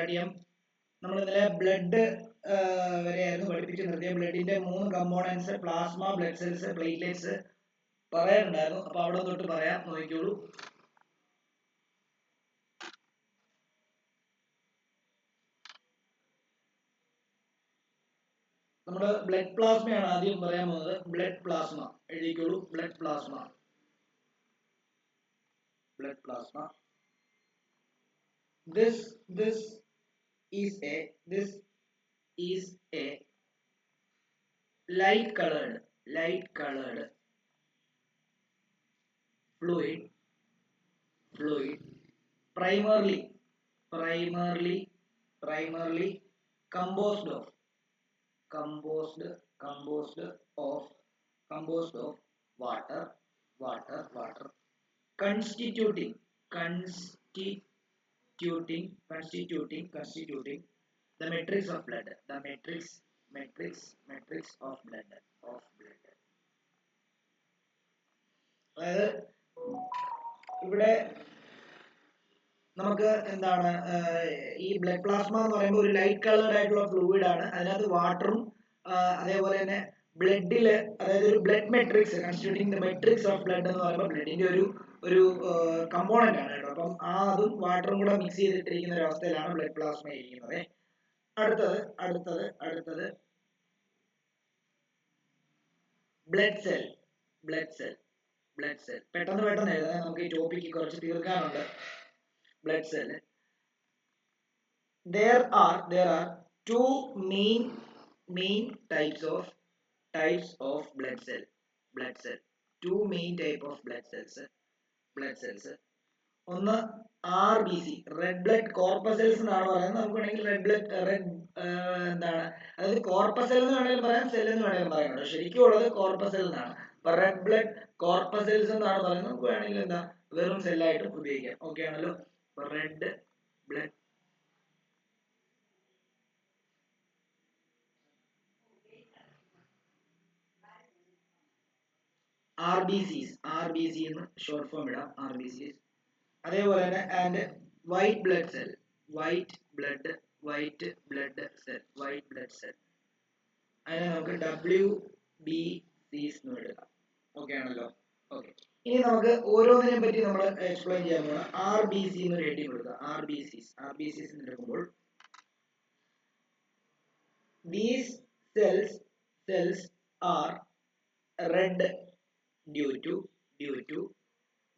കാര്യം നമ്മൾ ഇന്നലെ ബ്ലഡ് വരെയായിരുന്നു പഠിപ്പിച്ച് നിർത്തിയ. ബ്ലഡിന്റെ 3 components plasma, blood cells, platelets പറയാനുണ്ടായിരുന്നു. അപ്പൊ അവിടെ തൊട്ട് പറയാം, നോക്കിക്കോളൂ. നമ്മുടെ ബ്ലഡ് പ്ലാസ്മയാണ് ആദ്യം പറയാൻ പോകുന്നത്. ബ്ലഡ് പ്ലാസ്മ എഴുതിക്കോളൂ. Blood plasma, blood plasma. This is a light colored fluid primarily composed of water constituting the matrix of blood, of blood. അതായത് ഇവിടെ നമുക്ക് എന്താണ് ഈ ബ്ലഡ് പ്ലാസ്മ എന്ന് പറയുമ്പോൾ ഒരു ലൈറ്റ് കളേർഡ് ആയിട്ടുള്ള ഫ്ലൂയിഡ് ആണ്. അതിനകത്ത് വാട്ടറും അതേപോലെ തന്നെ ബ്ലഡില്, അതായത് ഒരു blood matrix constituting the matrix of blood എന്ന് പറയുമ്പോൾ ബ്ലഡിന്റെ ഒരു കമ്പോണന്റ് ആണ് കേട്ടോ. അപ്പം അതും വാട്ടറും കൂടെ മിക്സ് ചെയ്തിട്ടിരിക്കുന്ന ഒരു അവസ്ഥയിലാണ് ബ്ലഡ് പ്ലാസ്മ ഇരിക്കുന്നത്. അടുത്തത് ബ്ലഡ് സെൽ. പെട്ടെന്ന് എഴുതാൻ, നമുക്ക് ഈ ടോപ്പിക്ക് കുറച്ച് തീർക്കാനുണ്ട്. blood cell. There are 2 main types of blood cell. 2 main type of blood cells. ഒന്ന് RBC, റെഡ് ബ്ലഡ് കോർപ്പസൽസ് എന്നാണ് പറയുന്നത്. നമുക്ക് വേണമെങ്കിൽ എന്താണ്, അതായത് കോർപ്പസൽ എന്ന് വേണമെങ്കിലും പറയാം, സെൽ എന്ന് വേണമെങ്കിലും പറയാം. ശരിക്കും ഉള്ളത് കോർപ്പസൽ എന്നാണ്. അപ്പൊ റെഡ് ബ്ലഡ് കോർപ്പസൽസ് എന്നാണ് പറയുന്നത്. നമുക്ക് വേണമെങ്കിൽ എന്താ വെറും സെല്ലായിട്ട് ഉപയോഗിക്കാം. ഓക്കെ ആണല്ലോ. റെഡ് ബ്ലഡ് RBC എന്ന് ഷോർട്ട് ഫോം ഇടാം, RBCs. അതേപോലെ തന്നെ and white blood cell, white blood cell, അതിനെ നമുക്ക് WBCs എന്ന് എഴുതാം. ഓക്കെ ആണല്ലോ. ഓക്കെ, ഇനി നമുക്ക് ഓരോന്നിനെ പറ്റി നമ്മൾ എക്സ്പ്ലെയിൻ ചെയ്യാൻ പോകണം. RBC എന്ന് ഹെഡിങ് കൊടുക്കുക. RBCs എടുക്കുമ്പോൾ these cells are red due to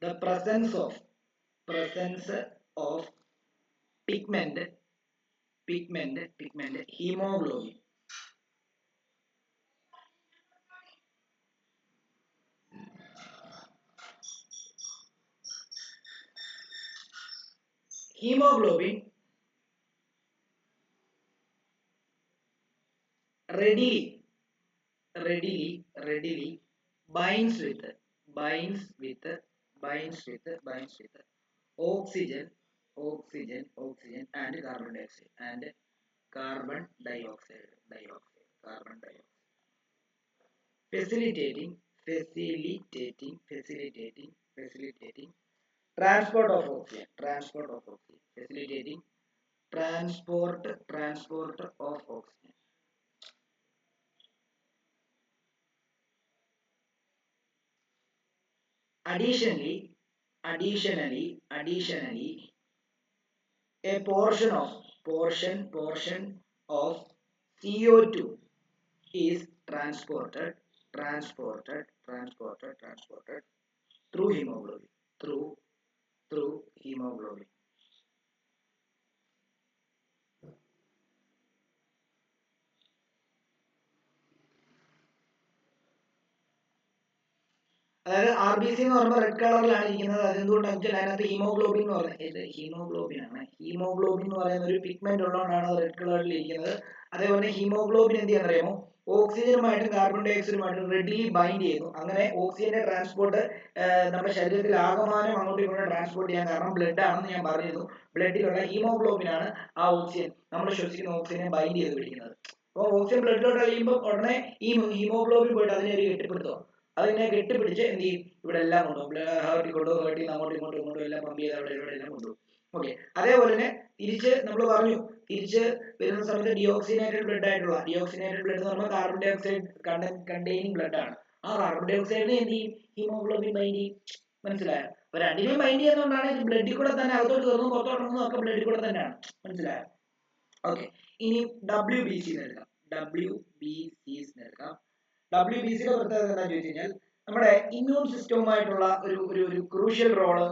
the presence of pigment hemoglobin. Hemoglobin readily binds with oxygen and carbon dioxide, facilitating transport of oxygen, facilitating transport of oxygen. Additionally, a portion of CO2 is transported through hemoglobin. അതായത് RBC എന്ന് പറയുമ്പോൾ red കളറിലാണ് ഇരിക്കുന്നത്. അതെന്തുകൊണ്ടാണെന്ന് വെച്ചാൽ അതിനകത്ത് haemoglobin എന്ന് പറയുന്നത്, ഇത് ഹീമോഗ്ലോബിൻ ആണ്. ഹീമോഗ്ലോബിൻ എന്ന് പറയുന്ന ഒരു പിഗ്മെന്റ് ഉള്ളതുകൊണ്ടാണ് അത് റെഡ് കളറിൽ ഇരിക്കുന്നത്. അതേപോലെ ഹീമോഗ്ലോബിൻ എന്ത് ചെയ്യാൻ അറിയാമോ, ഓക്സിജനുമായിട്ടും കാർബൺ ഡൈ ഓക്സൈഡുമായിട്ടും റെഡിലി ബൈൻഡ് ചെയ്യുന്നു. അങ്ങനെ ഓക്സിജന്റെ ട്രാൻസ്പോർട്ട് നമ്മുടെ ശരീരത്തിൽ ആകമാനം അങ്ങോട്ടും ഇങ്ങോട്ടും ട്രാൻസ്പോർട്ട് ചെയ്യാൻ കാരണം ബ്ലഡ് ആണെന്ന് ഞാൻ പറഞ്ഞിരുന്നു. ബ്ലഡിലുള്ള ഹീമോഗ്ലോബിൻ ആണ് ആ ഓക്സിജൻ, നമ്മൾ ശ്വസിക്കുന്ന ഓക്സിജനെ ബൈൻഡ് ചെയ്ത് പിടിക്കുന്നത്. അപ്പോൾ ഓക്സിജൻ ബ്ലഡിലോട്ട് കഴിയുമ്പോൾ ഉടനെ ഈ ഹീമോഗ്ലോബിൻ പോയിട്ട് അതിനെ ഒരു കെട്ടിപ്പിടുത്തോ, അതിനെ കെട്ടിപ്പിടിച്ച് എന്ത് ചെയ്യും, ഇവിടെ എല്ലാം കൊണ്ടുപോകും. ഹാർട്ടിൽ കൊണ്ടുപോകും, ഹാർട്ടിൽ നിന്ന് അങ്ങോട്ടും ഇങ്ങോട്ടും എല്ലാം പമ്പ് ചെയ്ത് അവിടെ ഇവിടെ എല്ലാം കൊണ്ടുപോകും. ഓക്കെ. അതേപോലെ തന്നെ തിരിച്ച് നമ്മൾ പറഞ്ഞു, തിരിച്ച് വരുന്ന സമയത്ത് ഡിയോക്സിനേറ്റഡ് ബ്ലഡ് ആയിട്ടുള്ള, ഡിയോക്സിനേറ്റഡ് ബ്ലഡ് എന്ന് പറഞ്ഞാൽ carbon dioxide containing blood ആണ്. ആ കാർബൺ ഡൈ ഓക്സൈഡിനെ എന്ത് ചെയ്യും? ഹീമോഗ്ലോബിൻ ബൈൻഡ് ചെയ്യും. മനസ്സിലായോ? അപ്പൊ രണ്ടിനെയും ബൈൻഡ് ചെയ്യുന്നതുകൊണ്ടാണ് ഇത് ബ്ലഡിൽ കൂടെ തന്നെ അകത്തോട്ട് കയറുന്നു പുറത്തോട്ട് ഇറങ്ങുന്നതും ഒക്കെ ബ്ലഡിൽ കൂടെ തന്നെയാണ്. മനസ്സിലായോ? ഓക്കെ. ഇനി WBC എടുക്കാം. WBCs എടുക്കാം. WBCയുടെ പ്രത്യേകത എന്താണെന്ന് ചോദിച്ചു കഴിഞ്ഞാൽ നമ്മുടെ ഇമ്മ്യൂൺ സിസ്റ്റവുമായിട്ടുള്ള ഒരു ക്രൂഷ്യൽ റോള്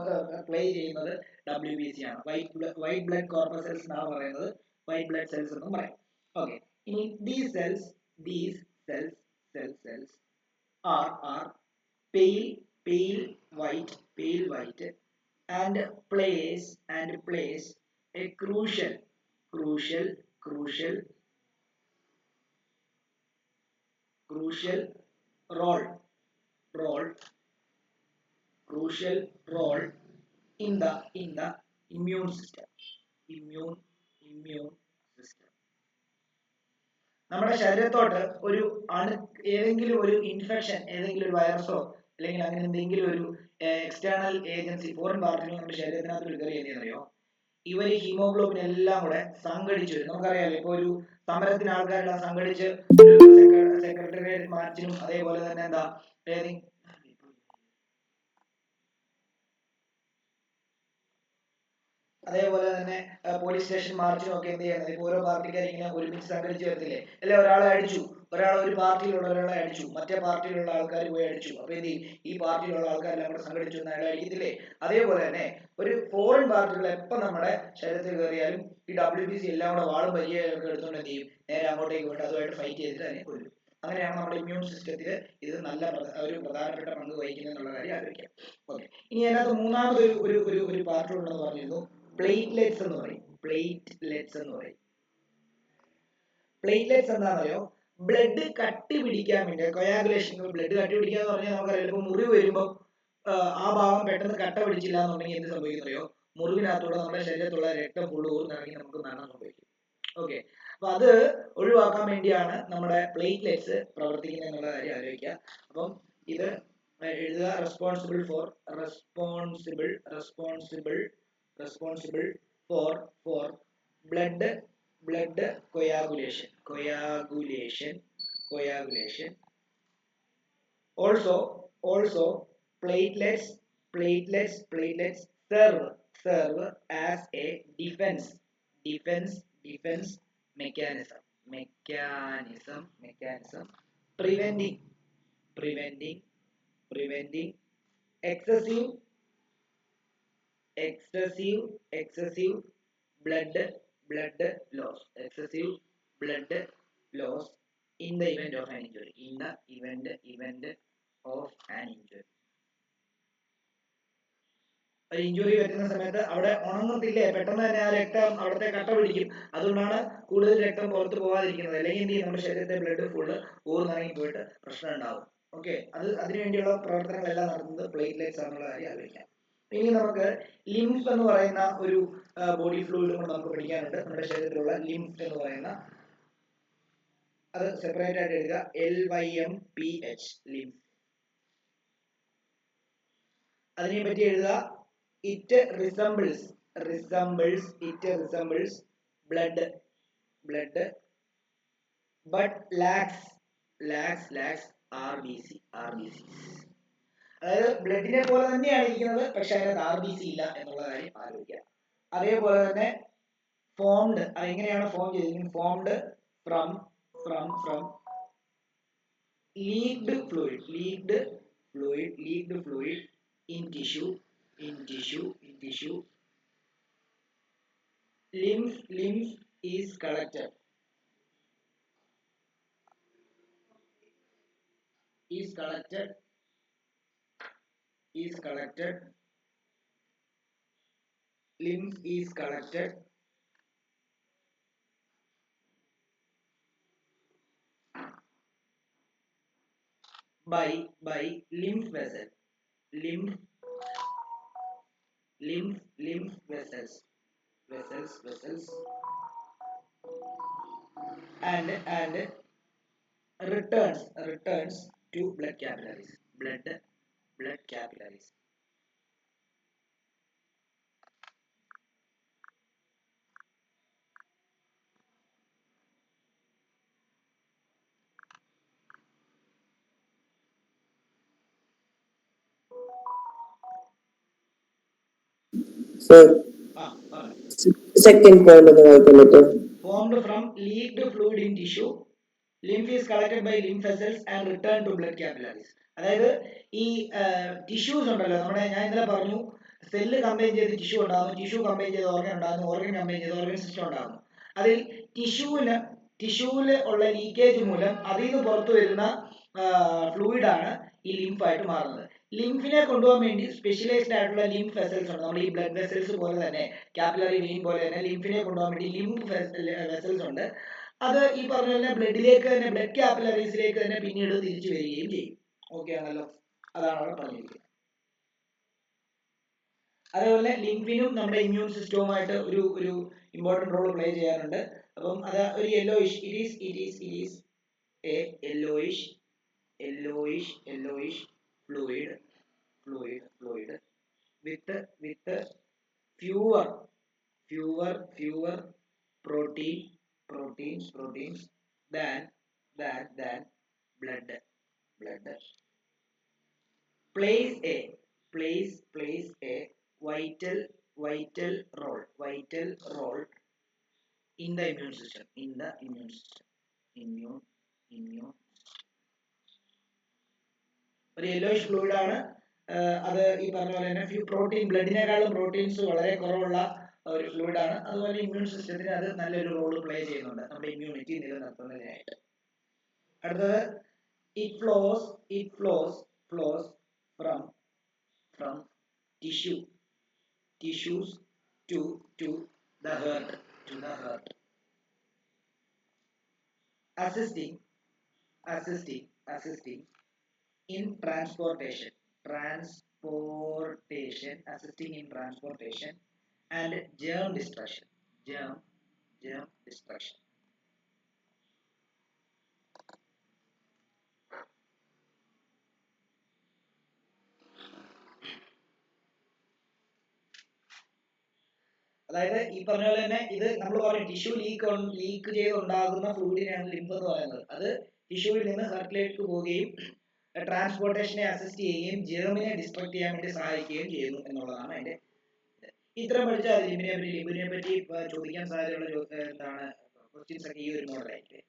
പ്ലേ ചെയ്യുന്നത് WBC ആണ്. വൈറ്റ് ബ്ലഡ് കോർപ്പസൽസ് എന്നാണ് പറയുന്നത്, വൈറ്റ് ബ്ലഡ് സെൽസ് എന്നും പറയും. ഓക്കെ. ഇനി these cells are pale white and plays a crucial role in the immune system. നമ്മുടെ ശരീരത്തോട്ട് ഒരു ഏതെങ്കിലും ഒരു ഇൻഫെക്ഷൻ, ഏതെങ്കിലും ഒരു വൈറസോ അല്ലെങ്കിൽ അങ്ങനെ എന്തെങ്കിലും ഒരു എക്സ്റ്റേണൽ ഏജൻസി, ഫോറിൻ പാർട്ടികൾ നമ്മുടെ ശരീരത്തിനകത്ത് കയറി എന്തെന്നറിയോ, ഇവർ ഹീമോഗ്ലോബിൻ എല്ലാം കൂടെ സംഘടിച്ചു വരും. നമുക്കറിയാലോ, ഇപ്പൊ ഒരു സമരത്തിന് ആൾക്കാരെല്ലാം സംഘടിച്ച് ഒരു സെക്രട്ടേറിയറ്റ് മാർച്ചിനും അതേപോലെ തന്നെ എന്താ അതേപോലെ തന്നെ പോലീസ് സ്റ്റേഷൻ മാർച്ചിനും ഒക്കെ എന്ത് ചെയ്യുന്നത്, ഇപ്പൊ ഓരോ പാർട്ടിക്കാർ ഇങ്ങനെ ഒരുമിച്ച് സംഘടിച്ച് വരത്തില്ലേ, അല്ലെ? ഒരാളെ അടിച്ചു, ഒരു പാർട്ടിയിലുള്ള ഒരാളെ അടിച്ചു, മറ്റേ പാർട്ടിയിലുള്ള ആൾക്കാർ പോയി അടിച്ചു, അപ്പൊ എന്ത് ചെയ്യും? ഈ പാർട്ടിയിലുള്ള ആൾക്കാരെല്ലാം കൂടെ സംഘടിച്ചു എന്ന് അയാളെ അടിക്കത്തില്ലേ? അതേപോലെ തന്നെ ഒരു ഫോറിൻ പാർട്ടികൾ എപ്പോൾ നമ്മുടെ ശരീരത്തിൽ കയറിയാലും ഈ WBC എല്ലാം കൂടെ വാളും പരിചയമൊക്കെ എടുത്തുകൊണ്ട് എന്ത് ചെയ്യും? നേരെ അങ്ങോട്ടേക്ക് പോയിട്ട് അതുമായിട്ട് ഫൈറ്റ് ചെയ്തിട്ട് അതിനെ കൊല്ലും. അങ്ങനെയാണ് നമ്മുടെ ഇമ്മ്യൂൺ സിസ്റ്റത്തിൽ ഇത് നല്ല ഒരു പ്രധാനപ്പെട്ട പങ്ക് വഹിക്കുന്നത് എന്നുള്ള കാര്യം ആലോചിക്കാം. ഓക്കെ. ഇനി അതിനകത്ത് മൂന്നാമത് ഒരു പാർട്ട് ഉണ്ടെന്ന് പറഞ്ഞിരുന്നു, പ്ലേറ്റ്ലെറ്റ്സ് എന്ന് പറയും. പ്ലേറ്റ്ലെറ്റ്സ് എന്താണെന്നറിയോ? ബ്ലഡ് കട്ടി പിടിക്കാൻ വേണ്ടി, കൊയാഗുലേഷൻ. ബ്ലഡ് കട്ടി പിടിക്കുക എന്ന് പറഞ്ഞാൽ നമുക്കറിയാം, ഇപ്പൊ മുറിവ് വരുമ്പോൾ ആ ഭാഗം പെട്ടെന്ന് കട്ട പിടിച്ചില്ല എന്നുണ്ടെങ്കിൽ എന്ത് സംഭവിക്കുന്നറിയോ? മുറിവിനകത്തൂടെ നമ്മുടെ ശരീരത്തുള്ള രക്തം ഫുള്ള് ഊർന്നിറങ്ങി നമുക്ക് മരണം സംഭവിക്കും. ഓക്കെ. അപ്പൊ അത് ഒഴിവാക്കാൻ വേണ്ടിയാണ് നമ്മുടെ പ്ലേറ്റ്ലെറ്റ്സ് പ്രവർത്തിക്കുന്നത് എന്നുള്ള കാര്യം ആലോചിക്കുക. അപ്പം ഇത് എഴുതുക, responsible for blood coagulation. Also platelets serve as a defense mechanism preventing excessive blood loss in the event of an injury. ഒരു ഇഞ്ചുറി വരുന്ന സമയത്ത് അവിടെ ഉണങ്ങത്തില്ലേ, പെട്ടെന്ന് തന്നെ ആ രക്തം അവിടുത്തെ കട്ട പിടിക്കും. അതുകൊണ്ടാണ് കൂടുതൽ രക്തം പുറത്ത് പോകാതിരിക്കുന്നത്. അല്ലെങ്കിൽ എന്ത് ചെയ്യും? നമ്മുടെ ശരീരത്തെ ബ്ലഡ് ഫുള്ള് ഊർന്നിറങ്ങി പോയിട്ട് പ്രശ്നം ഉണ്ടാവും. ഓക്കെ. അതിനുവേണ്ടിയുള്ള പ്രവർത്തനങ്ങളെല്ലാം നടത്തുന്നത് പ്ലേറ്റ്ലെറ്റ്സ് ആണെന്നുള്ള കാര്യം ആലോചിക്കാം. ഇനി നമുക്ക് ലിംഫ് എന്ന് പറയുന്ന ഒരു ബോഡി ഫ്ലൂയിഡ് കൊണ്ട് നമുക്ക് പഠിക്കാനുണ്ട്. നമ്മുടെ ശരീരത്തിലുള്ള ലിംഫ് എന്ന് പറയുന്ന, അത് സെപ്പറേറ്റ് ആയിട്ട് എഴുതുക, LYMPH, ലിംഫ്. അതിനെ പറ്റി എഴുതുക, it resembles blood but lacks RBC. അതായത് ബ്ലഡിനെ പോലെ തന്നെയാണ് ഇരിക്കുന്നത്, പക്ഷെ അതിനകത്ത് RBC ഇല്ല എന്നുള്ള കാര്യം ആലോചിക്കുക. അതേപോലെ തന്നെ ഫോംഡ്, അതെങ്ങനെയാണ് ഫോം ചെയ്തിരിക്കുന്നത്? Formed from leaked fluid in tissue. Lymph is collected by lymph vessels and returns to blood capillaries. Sir പറഞ്ഞു. സെക്കൻഡ് പോയിന്റ് ഒന്ന് വായിക്കാൻ പറ്റുമോ? Formed from leaked fluid in tissue, lymph is collected by lymph vessels and returned to blood capillaries. അതായത് ഈ tissues ഉണ്ടല്ലോ, നമ്മുടെ ഞാൻ ഇന്നലെ പറഞ്ഞു സെല്ല് കമ്പൈൻ ചെയ്ത് ടിഷ്യൂ ഉണ്ടാകുന്നു, ടിഷ്യൂ കമ്പൈൻ ചെയ്ത് ഓർഗൻ ഉണ്ടാകുന്നു, ഓർഗൻ കമ്പൈൻ ചെയ്ത് ഓർഗൻ സിസ്റ്റം ഉണ്ടാകുന്നു. അതിൽ ടിഷ്യൂവിൽ ഉള്ള ലീക്കേജ് മൂലം അതിൽ നിന്ന് പുറത്തു വരുന്ന ഫ്ലൂയിഡാണ് ഈ ലിംഫായിട്ട് മാറുന്നത്. ലിംഫിനെ കൊണ്ടുപോകാൻ വേണ്ടി സ്പെഷ്യലൈസ്ഡ് ആയിട്ടുള്ള ലിംഫ് വെസൽസ് ഉണ്ട്. നമ്മൾ ഈ ബ്ലഡ് വെസൽസ് പോലെ തന്നെ, കാപ്പിലറി വെയിൻ പോലെ തന്നെ ലിംഫിനെ കൊണ്ടുപോകാൻ വേണ്ടി ലിംഫ് വെസൽസ് ഉണ്ട്. അത് ഈ പറഞ്ഞ തന്നെ ബ്ലഡിലേക്ക് തന്നെ, ബ്ലഡ് കാപ്പിലറീസിലേക്ക് തന്നെ പിന്നീട് തിരിച്ചു വരികയും ചെയ്യും. ഓക്കെ ആണല്ലോ, അതാണ് അവിടെ പറഞ്ഞിരിക്കുന്നത്. അതേപോലെ ലിംഫിനും നമ്മുടെ ഇമ്മ്യൂൺ സിസ്റ്റവുമായിട്ട് ഒരു ഇമ്പോർട്ടന്റ് റോൾ പ്ലേ ചെയ്യാറുണ്ട്. അപ്പം അത് ഒരു yellowish, it is A yellowish fluid with fewer proteins than blood plays a vital role in the immune system. Immune ഒരു യെല്ലോയിഷ് ഫ്ലൂയിഡ് ആണ്. അത് ഈ പറഞ്ഞ പോലെ തന്നെ ബ്ലഡിനേക്കാളും പ്രോട്ടീൻസ് വളരെ കുറവുള്ള ഒരു ഫ്ലൂയിഡ് ആണ്. അതുപോലെ ഇമ്മ്യൂൺ സിസ്റ്റത്തിന് അത് നല്ലൊരു റോൾ പ്ലേ ചെയ്യുന്നുണ്ട് നമ്മുടെ ഇമ്മ്യൂണിറ്റി നിലനിർത്തുന്നതിനായിട്ട്. അടുത്തത് it flows from tissues to the heart assisting in transportation and germ destruction. അതായത് ഈ പറഞ്ഞ പോലെ തന്നെ ഇത് നമ്മൾ പറയും ടിഷ്യൂ ലീക്ക് ചെയ്ത് ഉണ്ടാകുന്ന ഫ്ലൂയിഡിനെയാണ് ലിംഫ് എന്ന് പറയുന്നത്. അത് ടിഷ്യൂവിൽ നിന്ന് ഹാർട്ടിലേക്ക് പോവുകയും ട്രാൻസ്പോർട്ടേഷനെ അസിസ്റ്റ് ചെയ്യുകയും ജേർമിനെ ഡിസ്ട്രക്ട് ചെയ്യാൻ വേണ്ടി സഹായിക്കുകയും ചെയ്യുന്നു എന്നുള്ളതാണ് അതിന്റെ. ഇത്രയും പഠിച്ചാൽ ലിംബിനെ പറ്റി ചോദിക്കാൻ സാധ്യതയുള്ള എന്താണ് ക്വസ്റ്റ്യൻസ് ഒക്കെ ഈ ഒരു മോഡലായിരിക്കും.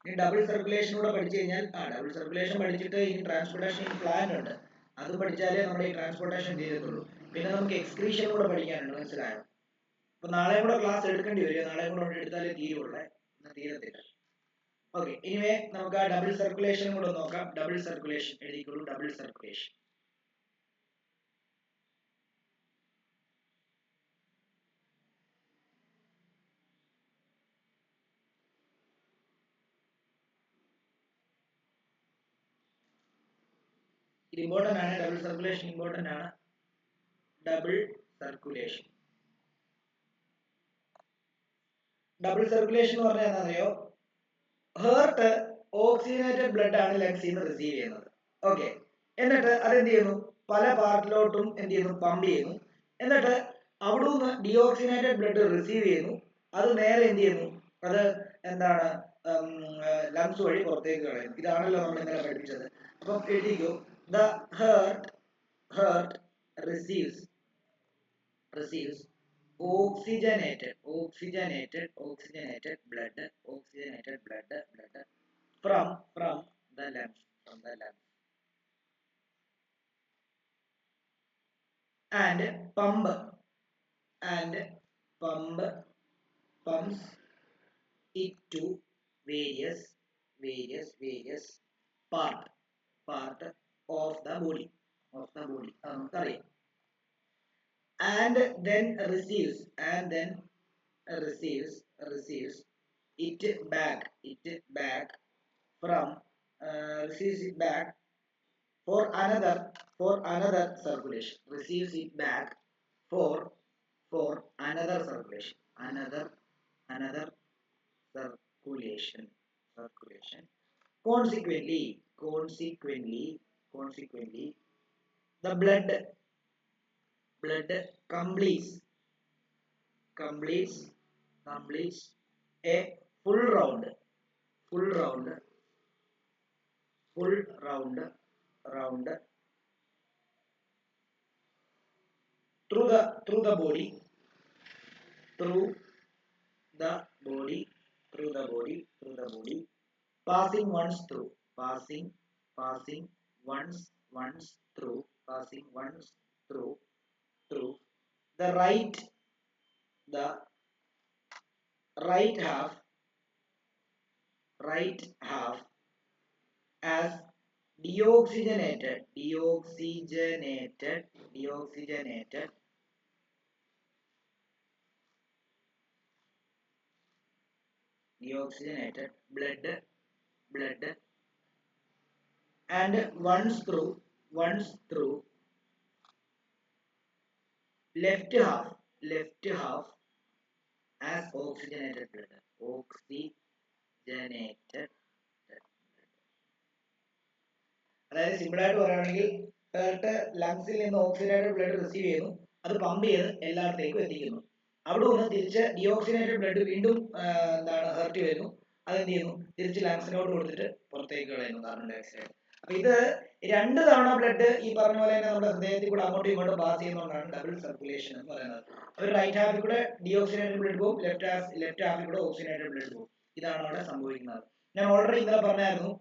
ഇനി ഡബിൾ സർക്കുലേഷൻ കൂടെ പഠിച്ചു കഴിഞ്ഞാൽ, ഡബിൾ സർക്കുലേഷൻ പഠിച്ചിട്ട് ഇനി ട്രാൻസ്പോർട്ടേഷൻ പ്ലാന്റ് ഉണ്ട്, അതും പഠിച്ചാലേ നമ്മുടെ ഈ ട്രാൻസ്പോർട്ടേഷൻ ചെയ്യത്തുള്ളൂ. പിന്നെ നമുക്ക് എക്സ്ക്രീഷൻ കൂടെ പഠിക്കാനുണ്ട്, മനസ്സിലായോ? അപ്പൊ നാളെ കൂടെ ക്ലാസ് എടുക്കേണ്ടി വരും, നാളെ കൂടെ എടുത്താലേ തീരുള്ളേ, തീരത്തില്ല. ഓക്കെ, ഇനിവേ നമുക്ക് ആ ഡബിൾ സർക്കുലേഷൻ കൂടെ നോക്കാം. ഡബിൾ സർക്കുലേഷൻ എഴുതിക്കോളൂ. ഡബിൾ സർക്കുലേഷൻ ഇമ്പോർട്ടന്റ് ആണ്. ഡബിൾ സർക്കുലേഷൻ ഇമ്പോർട്ടന്റ് ആണ്. ഡബിൾ സർക്കുലേഷൻ എന്ന് പറഞ്ഞാൽ എന്താണെന്നറിയോ? ഹേർട്ട് ഓക്സിജനേറ്റഡ് ബ്ലഡ് ആണ് ലങ്സിൽ നിന്ന് റിസീവ് ചെയ്യുന്നത്. ഓക്കെ, എന്നിട്ട് അതെന്ത് ചെയ്യുന്നു? പല പാർട്ടിലോട്ടും എന്ത് ചെയ്യുന്നു? പമ്പ് ചെയ്യുന്നു. എന്നിട്ട് അവിടെ നിന്ന് ഡിയോക്സിനേറ്റഡ് ബ്ലഡ് റിസീവ് ചെയ്യുന്നു. അത് നേരെ എന്ത് ചെയ്യുന്നു? അത് എന്താണ്? ലങ്സ് വഴി പുറത്തേക്ക് കളയുന്നു. ഇതാണല്ലോ നമ്മൾ ഇന്നലെ പഠിപ്പിച്ചത്. അപ്പം എഴുതിക്കോ, the heart receives oxygenated blood from the lungs and pumps it to various part of the body നമുക്കറിയാം. and then receives it back from receives it back for another circulation. Receives it back for another circulation. Another circulation. Consequently, the blood completes a full round through the body, through the body, through the body, through the body, passing once through, passing once through, passing once through the right half as deoxygenated blood and once through left half as oxygenated blood. അതായത് simple ആയിട്ട് പറയുകയാണെങ്കിൽ heart ലങ്സിൽ നിന്ന് oxygenated blood receive ചെയ്യുന്നു, അത് pump ചെയ്ത് എല്ലായിടത്തേക്കും എത്തിക്കുന്നു. അവിടെ നിന്ന് തിരിച്ച് ഡിയോക്സിനേറ്റഡ് ബ്ലഡ് വീണ്ടും ഹേർട്ട് വരുന്നു, അതെന്ത് ചെയ്യുന്നു, തിരിച്ച് ലങ്സിനോട് കൊടുത്തിട്ട് പുറത്തേക്ക് കളയുന്നു കാർബൺ ഡൈ ഓക്സൈഡ്. അപ്പൊ ഇത് 2 തവണ ബ്ലഡ് ഈ പറഞ്ഞ പോലെ തന്നെ നമ്മുടെ ഹൃദയത്തിൽ കൂടെ അങ്ങോട്ടും ഇങ്ങോട്ടും പാസ് ചെയ്യുന്നതുകൊണ്ടാണ് ഡബിൾ സർക്കുലേഷൻ എന്ന് പറയുന്നത്. ഒരു റൈറ്റ് ഹാഫിൽ കൂടെ ഡിയോക്സിനേറ്റഡ് ബ്ലഡ് പോകും, ലെഫ്റ്റ് ഹാഫിൽ കൂടെ ഓക്സിജനേറ്റഡ് ബ്ലഡ് പോകും. ഇതാണ് അവിടെ സംഭവിക്കുന്നത്. ഞാൻ ഓൾറെഡി ഇന്നലെ പറഞ്ഞായിരുന്നു,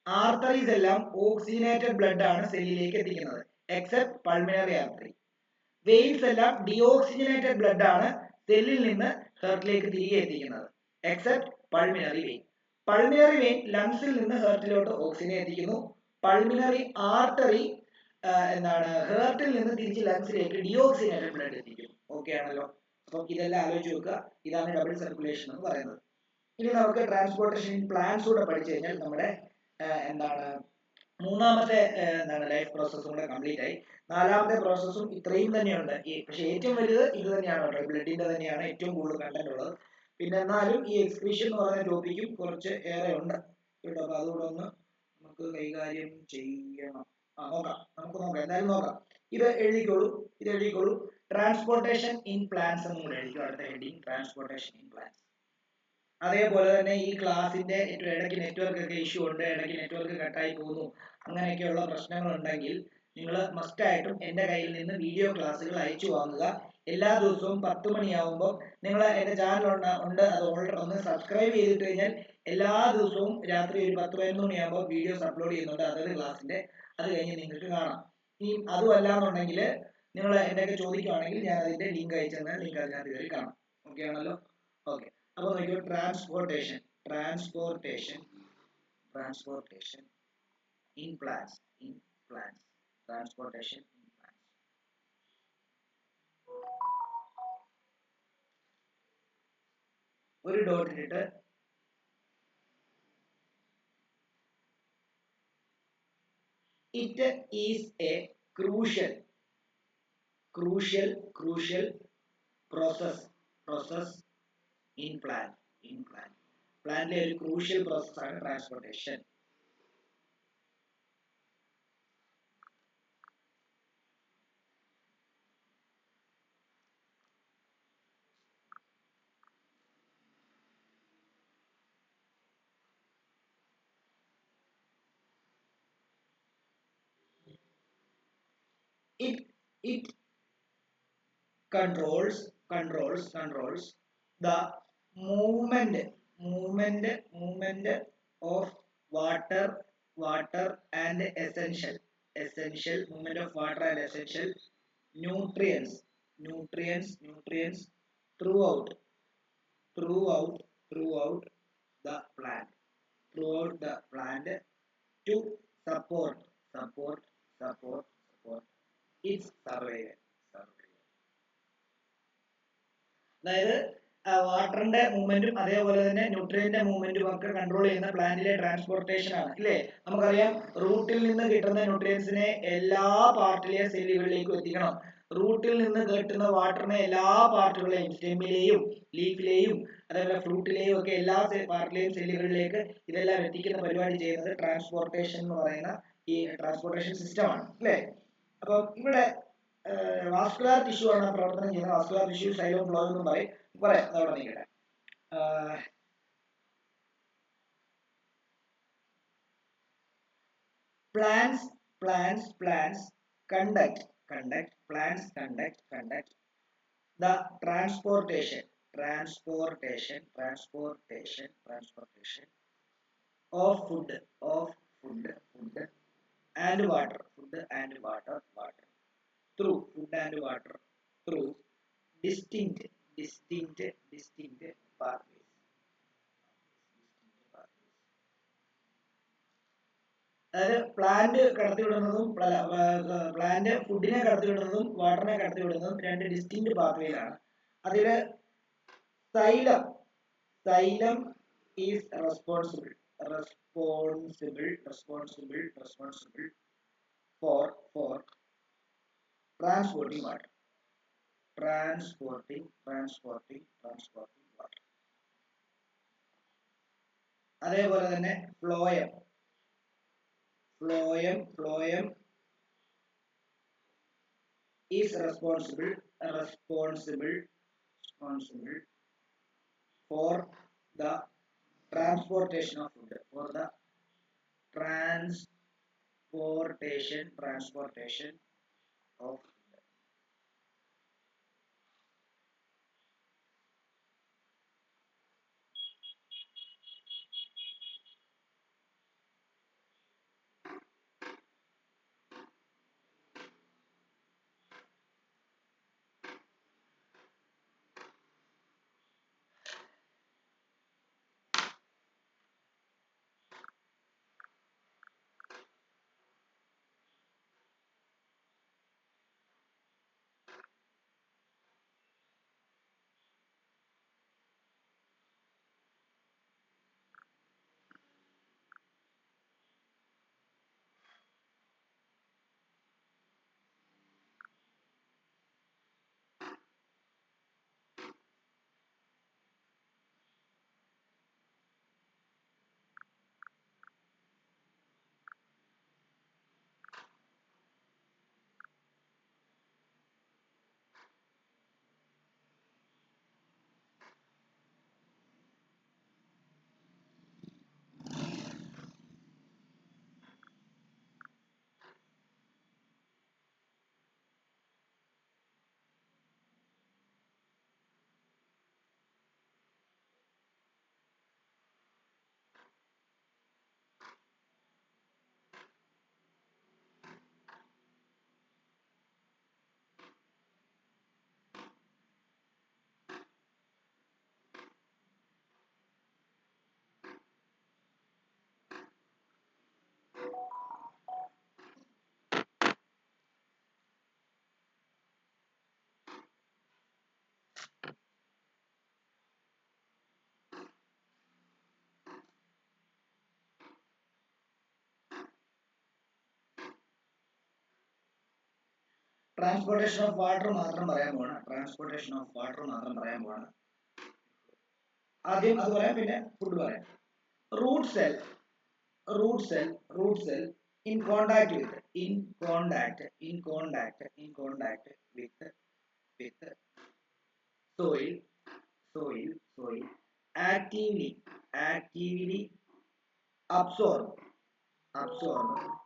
ആർട്ടറീസ് എല്ലാം ഓക്സിജനേറ്റഡ് ബ്ലഡ് ആണ് സെല്ലിലേക്ക് എത്തിക്കുന്നത്, എക്സെപ്റ്റ് പൾമിനറി ആർട്ടറി. വെയിൻസ് എല്ലാം ഡിയോക്സിജനേറ്റഡ് ബ്ലഡ് ആണ് സെല്ലിൽ നിന്ന് ഹേർട്ടിലേക്ക് തിരികെ എത്തിക്കുന്നത്, except pulmonary vein. Pulmonary vein ലങ്സിൽ നിന്ന് ഹേർട്ടിലോട്ട് ഓക്സിജൻ എത്തിക്കുന്നു. പൾമിനറി ആർട്ടറി ഹേർട്ടിൽ നിന്ന് തിരിച്ച് ലങ്സിലേക്ക് ഡിയോക്സിനേറ്റഡ് ബ്ലഡ് എത്തിക്കുന്നു. ഓക്കെ ആണല്ലോ? അപ്പം ഇതെല്ലാം ആലോചിച്ച് വെക്കുക. ഇതാണ് ഡബിൾ സർക്കുലേഷൻ എന്ന് പറയുന്നത്. ഇനി നമുക്ക് ട്രാൻസ്പോർട്ടേഷൻ ഇൻ പ്ലാന്റ്സ് കൂടെ പഠിച്ചു കഴിഞ്ഞാൽ നമ്മുടെ മൂന്നാമത്തെ ലൈഫ് പ്രോസസ്സും കൂടെ കംപ്ലീറ്റ് ആയി. 4ാമത്തെ പ്രോസസ്സും ഇത്രയും തന്നെയുണ്ട്. പക്ഷെ ഏറ്റവും വലുത് ഇത് തന്നെയാണ് കേട്ടോ, ബ്ലഡിന്റെ തന്നെയാണ് ഏറ്റവും കൂടുതൽ കണ്ടന്റ് ഉള്ളത്. പിന്നെ എന്നാലും ഈ എക്സ്ക്രീഷൻ എന്ന് പറയുന്ന ടോപ്പിക്കും കുറച്ച് ഏറെ ഉണ്ട് കേട്ടോ. അപ്പൊ അതുകൂടെ ഒന്ന് നമുക്ക് കൈകാര്യം ചെയ്യണം. നമുക്ക് നോക്കാം, എന്തായാലും നോക്കാം. ഇത് എഴുതിക്കോളൂ. ട്രാൻസ്പോർട്ടേഷൻ ഇൻ പ്ലാന്റ്സ് എന്നും കൂടെ എഴുതിക്കോ. അടുത്ത ഹെഡിങ് ട്രാൻസ്പോർട്ടേഷൻ ഇൻ പ്ലാന്റ്സ്. അതേപോലെ തന്നെ ഈ ക്ലാസിന്റെ ഇടയ്ക്ക് നെറ്റ്വർക്ക് ഒക്കെ ഇഷ്യൂ ഉണ്ട്, ഇടയ്ക്ക് നെറ്റ്വർക്ക് കട്ടായി പോകുന്നു, അങ്ങനെയൊക്കെയുള്ള പ്രശ്നങ്ങൾ ഉണ്ടെങ്കിൽ നിങ്ങൾ മസ്റ്റായിട്ടും എൻ്റെ കയ്യിൽ നിന്ന് വീഡിയോ ക്ലാസ്സുകൾ അയച്ചു വാങ്ങുക. എല്ലാ ദിവസവും 10 മണിയാവുമ്പോൾ നിങ്ങൾ എൻ്റെ ചാനൽ ഉണ്ട്, അത് ഓൾറെഡി ഒന്ന് സബ്സ്ക്രൈബ് ചെയ്തിട്ട് കഴിഞ്ഞാൽ എല്ലാ ദിവസവും രാത്രി ഒരു 10-11 മണിയാകുമ്പോൾ വീഡിയോസ് അപ്ലോഡ് ചെയ്യുന്നുണ്ട് അതായത് ക്ലാസിന്റെ. അത് കഴിഞ്ഞ് നിങ്ങൾക്ക് കാണാം. ഇനി അതും അല്ലാന്നുണ്ടെങ്കിൽ നിങ്ങൾ എന്തൊക്കെ ചോദിക്കുകയാണെങ്കിൽ ഞാൻ അതിന്റെ ലിങ്ക് അയച്ചു തന്നാൽ ലിങ്ക് അതിനകത്ത് കയറി കാണാം. ഓക്കെ ആണല്ലോ? ഓക്കെ. അപ്പോൾ നോക്കിയോ, transportation in plants transportation in plants. ഒരു ഡോട്ട് ഇട്ടിട്ട് it is a crucial process in plant. പ്ലാന്റിലെ ഒരു ക്രൂഷ്യൽ പ്രോസസ് ആണ് transportation. It controls the movement of water and essential movement of water and essential nutrients throughout the plant to support its survival. അതായത് വാട്ടറിന്റെ മൂവ്മെന്റും അതേപോലെ തന്നെ ന്യൂട്രിയന്റെ മൂവ്മെന്റും ഒക്കെ control ചെയ്യുന്ന പ്ലാന്റിലെ transportation ആണ്, അല്ലേ? നമുക്കറിയാം, റൂട്ടിൽ നിന്ന് കിട്ടുന്ന ന്യൂട്രിയൻസിനെ എല്ലാ പാർട്ടിലെ സെല്ലുകളിലേക്കും എത്തിക്കണം. റൂട്ടിൽ നിന്ന് കിട്ടുന്ന വാട്ടറിനെ എല്ലാ പാർട്ടുകളെയും, സ്റ്റെമ്മിലെയും ലീഫിലെയും അതേപോലെ ഫ്രൂട്ടിലെയും ഒക്കെ എല്ലാ പാർട്ടിലെയും സെല്ലുകളിലേക്ക് ഇതെല്ലാം എത്തിക്കുന്ന പരിപാടി ചെയ്യുന്നത് ട്രാൻസ്പോർട്ടേഷൻ എന്ന് പറയുന്ന ഈ ട്രാൻസ്പോർട്ടേഷൻ സിസ്റ്റം ആണ്, അല്ലേ? അപ്പം ഇവിടെ വാസ്കുലാർ ടിഷ്യൂ ആണ് പ്രവർത്തനം ചെയ്യുന്നത്. വാസ്കുലാർ ടിഷ്യൂ സൈലം ഫ്ലോ എന്നും പറയാം. അവിടെ നിൽക്കട്ടെ. Plants conduct plants conduct the transportation of food and water through food and water through distinct pathways. അതായത് പ്ലാന്റ് കടത്തിവിടുന്നതും പ്ലാന്റ് ഫുഡിനെ കടത്തിവിടുന്നതും വാട്ടറിനെ കടത്തിവിടുന്നതും രണ്ട് ഡിസ്റ്റിങ്ക്ട് പാത്വേയിലാണ്. അതിൽ xylem is responsible for transporting water. അതേപോലെ തന്നെ phloem is responsible for the transportation of food, transportation of food. Transportation of water മാത്രം പറയാൻ പോവാണ്. ആദ്യം അത് പറയാം, പിന്നെ ഫുഡ് പറയാം. Root cell in contact with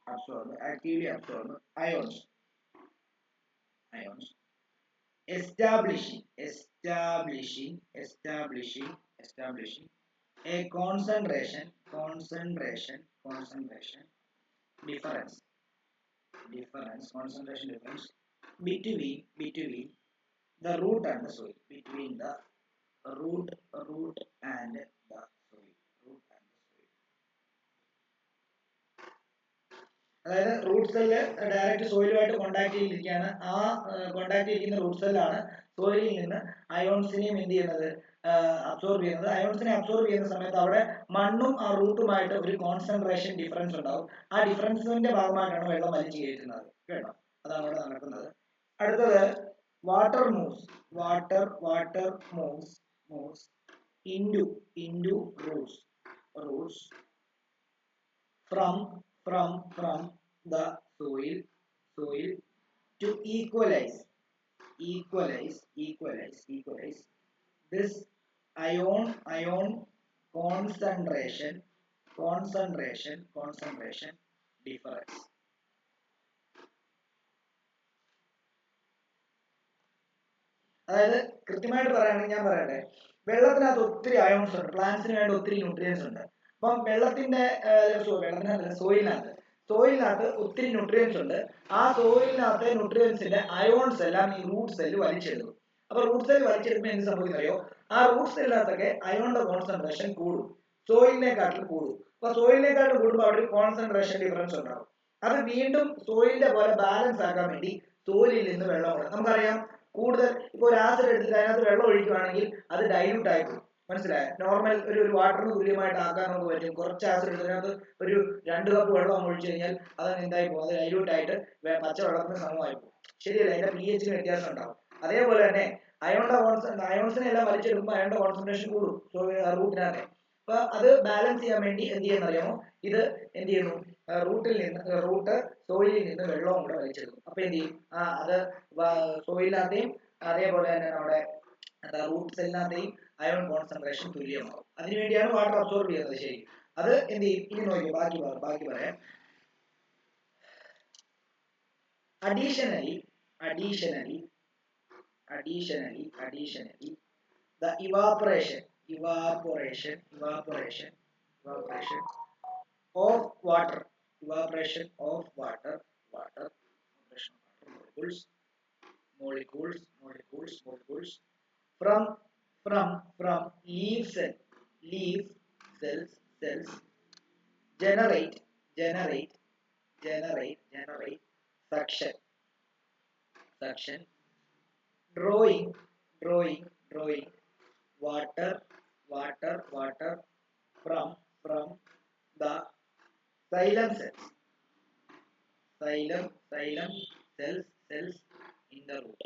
soil actively absorb ions establishing a concentration difference between the root and the soil, അതായത് root cell direct സോയിലുമായിട്ട് contact ചെയ്തിരിക്കുകയാണ്. ആ കോണ്ടാക്ട് ചെയ്തിരിക്കുന്ന റൂട്ട് സെല്ലാണ് സോയിലിൽ നിന്ന് അയോൺസിനെയും എന്ത് ചെയ്യുന്നത്, അബ്സോർബ് ചെയ്യുന്നത്. അയോൺസിനെ അബ്സോർബ് ചെയ്യുന്ന സമയത്ത് അവിടെ മണ്ണും ആ റൂട്ടുമായിട്ട് ഒരു കോൺസെൻട്രേഷൻ ഡിഫറൻസ് ഉണ്ടാവും. ആ ഡിഫറൻസിന്റെ ഭാഗമായിട്ടാണ് വെള്ളം വലിച്ചു കയറ്റുന്നത് കേട്ടോ. അതാണ് അവിടെ നടക്കുന്നത്. അടുത്തത് water moves into roots from the soil to equalize this ion concentration difference. അതായത് കൃത്യമായിട്ട് പറയുകയാണെങ്കിൽ ഞാൻ പറയട്ടെ, വെള്ളത്തിനകത്ത് ഒത്തിരി അയോൺസ് ഉണ്ട്, പ്ലാന്റ്സിന് വേണ്ട ഒത്തിരി ന്യൂട്രിയൻസ് ഉണ്ട്. അപ്പം വെള്ളത്തിന്റെ സോയിലിനകത്ത് ഒത്തിരി ന്യൂട്രിയൻസ് ഉണ്ട്. ആ സോയിലിനകത്തെ ന്യൂട്രിയൻസിന്റെ അയോൺസ് എല്ലാം ഈ റൂട്ട് സെല്ല് വലിച്ചെടുക്കും. അപ്പൊ റൂട്ട് സെല്ല് വലിച്ചെടുക്കുമ്പോൾ എന്ത് സംഭവിക്കുന്നറിയോ, ആ റൂട്ട് സെല്ലിനകത്തൊക്കെ അയോണിന്റെ കോൺസെൻട്രേഷൻ കൂടും, സോയിലിനെക്കാട്ടിലും കൂടും. അപ്പൊ സോയിലിനെക്കാട്ടിലും കൂടുമ്പോൾ അവിടെ കോൺസെൻട്രേഷൻ ഡിഫറൻസ് ഉണ്ടാവും. അത് വീണ്ടും സോയിലിന്റെ പോലെ ബാലൻസ് ആക്കാൻ വേണ്ടി സോയിലിൽ നിന്ന് വെള്ളം കൂടെ നമുക്കറിയാം. കൂടുതൽ ഇപ്പോൾ ഒരു ആസിഡ് എടുത്തിട്ട് അതിനകത്ത് വെള്ളം ഒഴിക്കുകയാണെങ്കിൽ അത് ഡൈല്യൂട്ട് ആയിപ്പോകും. മനസ്സിലായോ? നോർമൽ ഒരു വാട്ടറിന് തുല്യമായിട്ട് ആക്കാൻ നമുക്ക് പറ്റും. കുറച്ച് ആസിഡ് എടുത്തതിനകത്ത് ഒരു 2 കപ്പ് വെള്ളം ഒഴിച്ചു കഴിഞ്ഞാൽ അത് എന്തായി പോകും, അത് ഡൈല്യൂട്ട് ആയിട്ട് പച്ചവെള്ളത്തിന് സമമായി പോകും. ശരിയല്ലേ? അതിന്റെ pH-ന് വ്യത്യാസം ഉണ്ടാവും. അതേപോലെ തന്നെ അയോൺസിനെ എല്ലാം വലിച്ചെടുക്കുമ്പോൾ അയോണിന്റെ കോൺസെൻട്രേഷൻ കൂടും റൂട്ടിനകത്ത്. അപ്പൊ അത് ബാലൻസ് ചെയ്യാൻ വേണ്ടി എന്ത് ചെയ്യുന്നറിയാമോ, ഇത് എന്ത് ചെയ്യുന്നു, റൂട്ട് സോയിലിൽ നിന്ന് വെള്ളവും കൂടെ വലിച്ചെടുക്കും. അപ്പൊ എന്ത് ചെയ്യും, അത് സോയിലിനകത്തെയും അതേപോലെ തന്നെ നമ്മുടെ റൂട്ട് സെല്ലിനകത്തെയും അയോൺ കോൺസെൻട്രേഷൻ തുല്യമാവും. അതിനുവേണ്ടിയാണ് വാട്ടർ അബ്സോർബ് ചെയ്യുന്നത്. ശരി, അത് എന്ത് ചെയ്യും, ഇനി നോക്കി ബാക്കി പറയാം. Additionally, the evaporation of water molecules from leaf cells generate suction drawing water from the xylem cells in the root.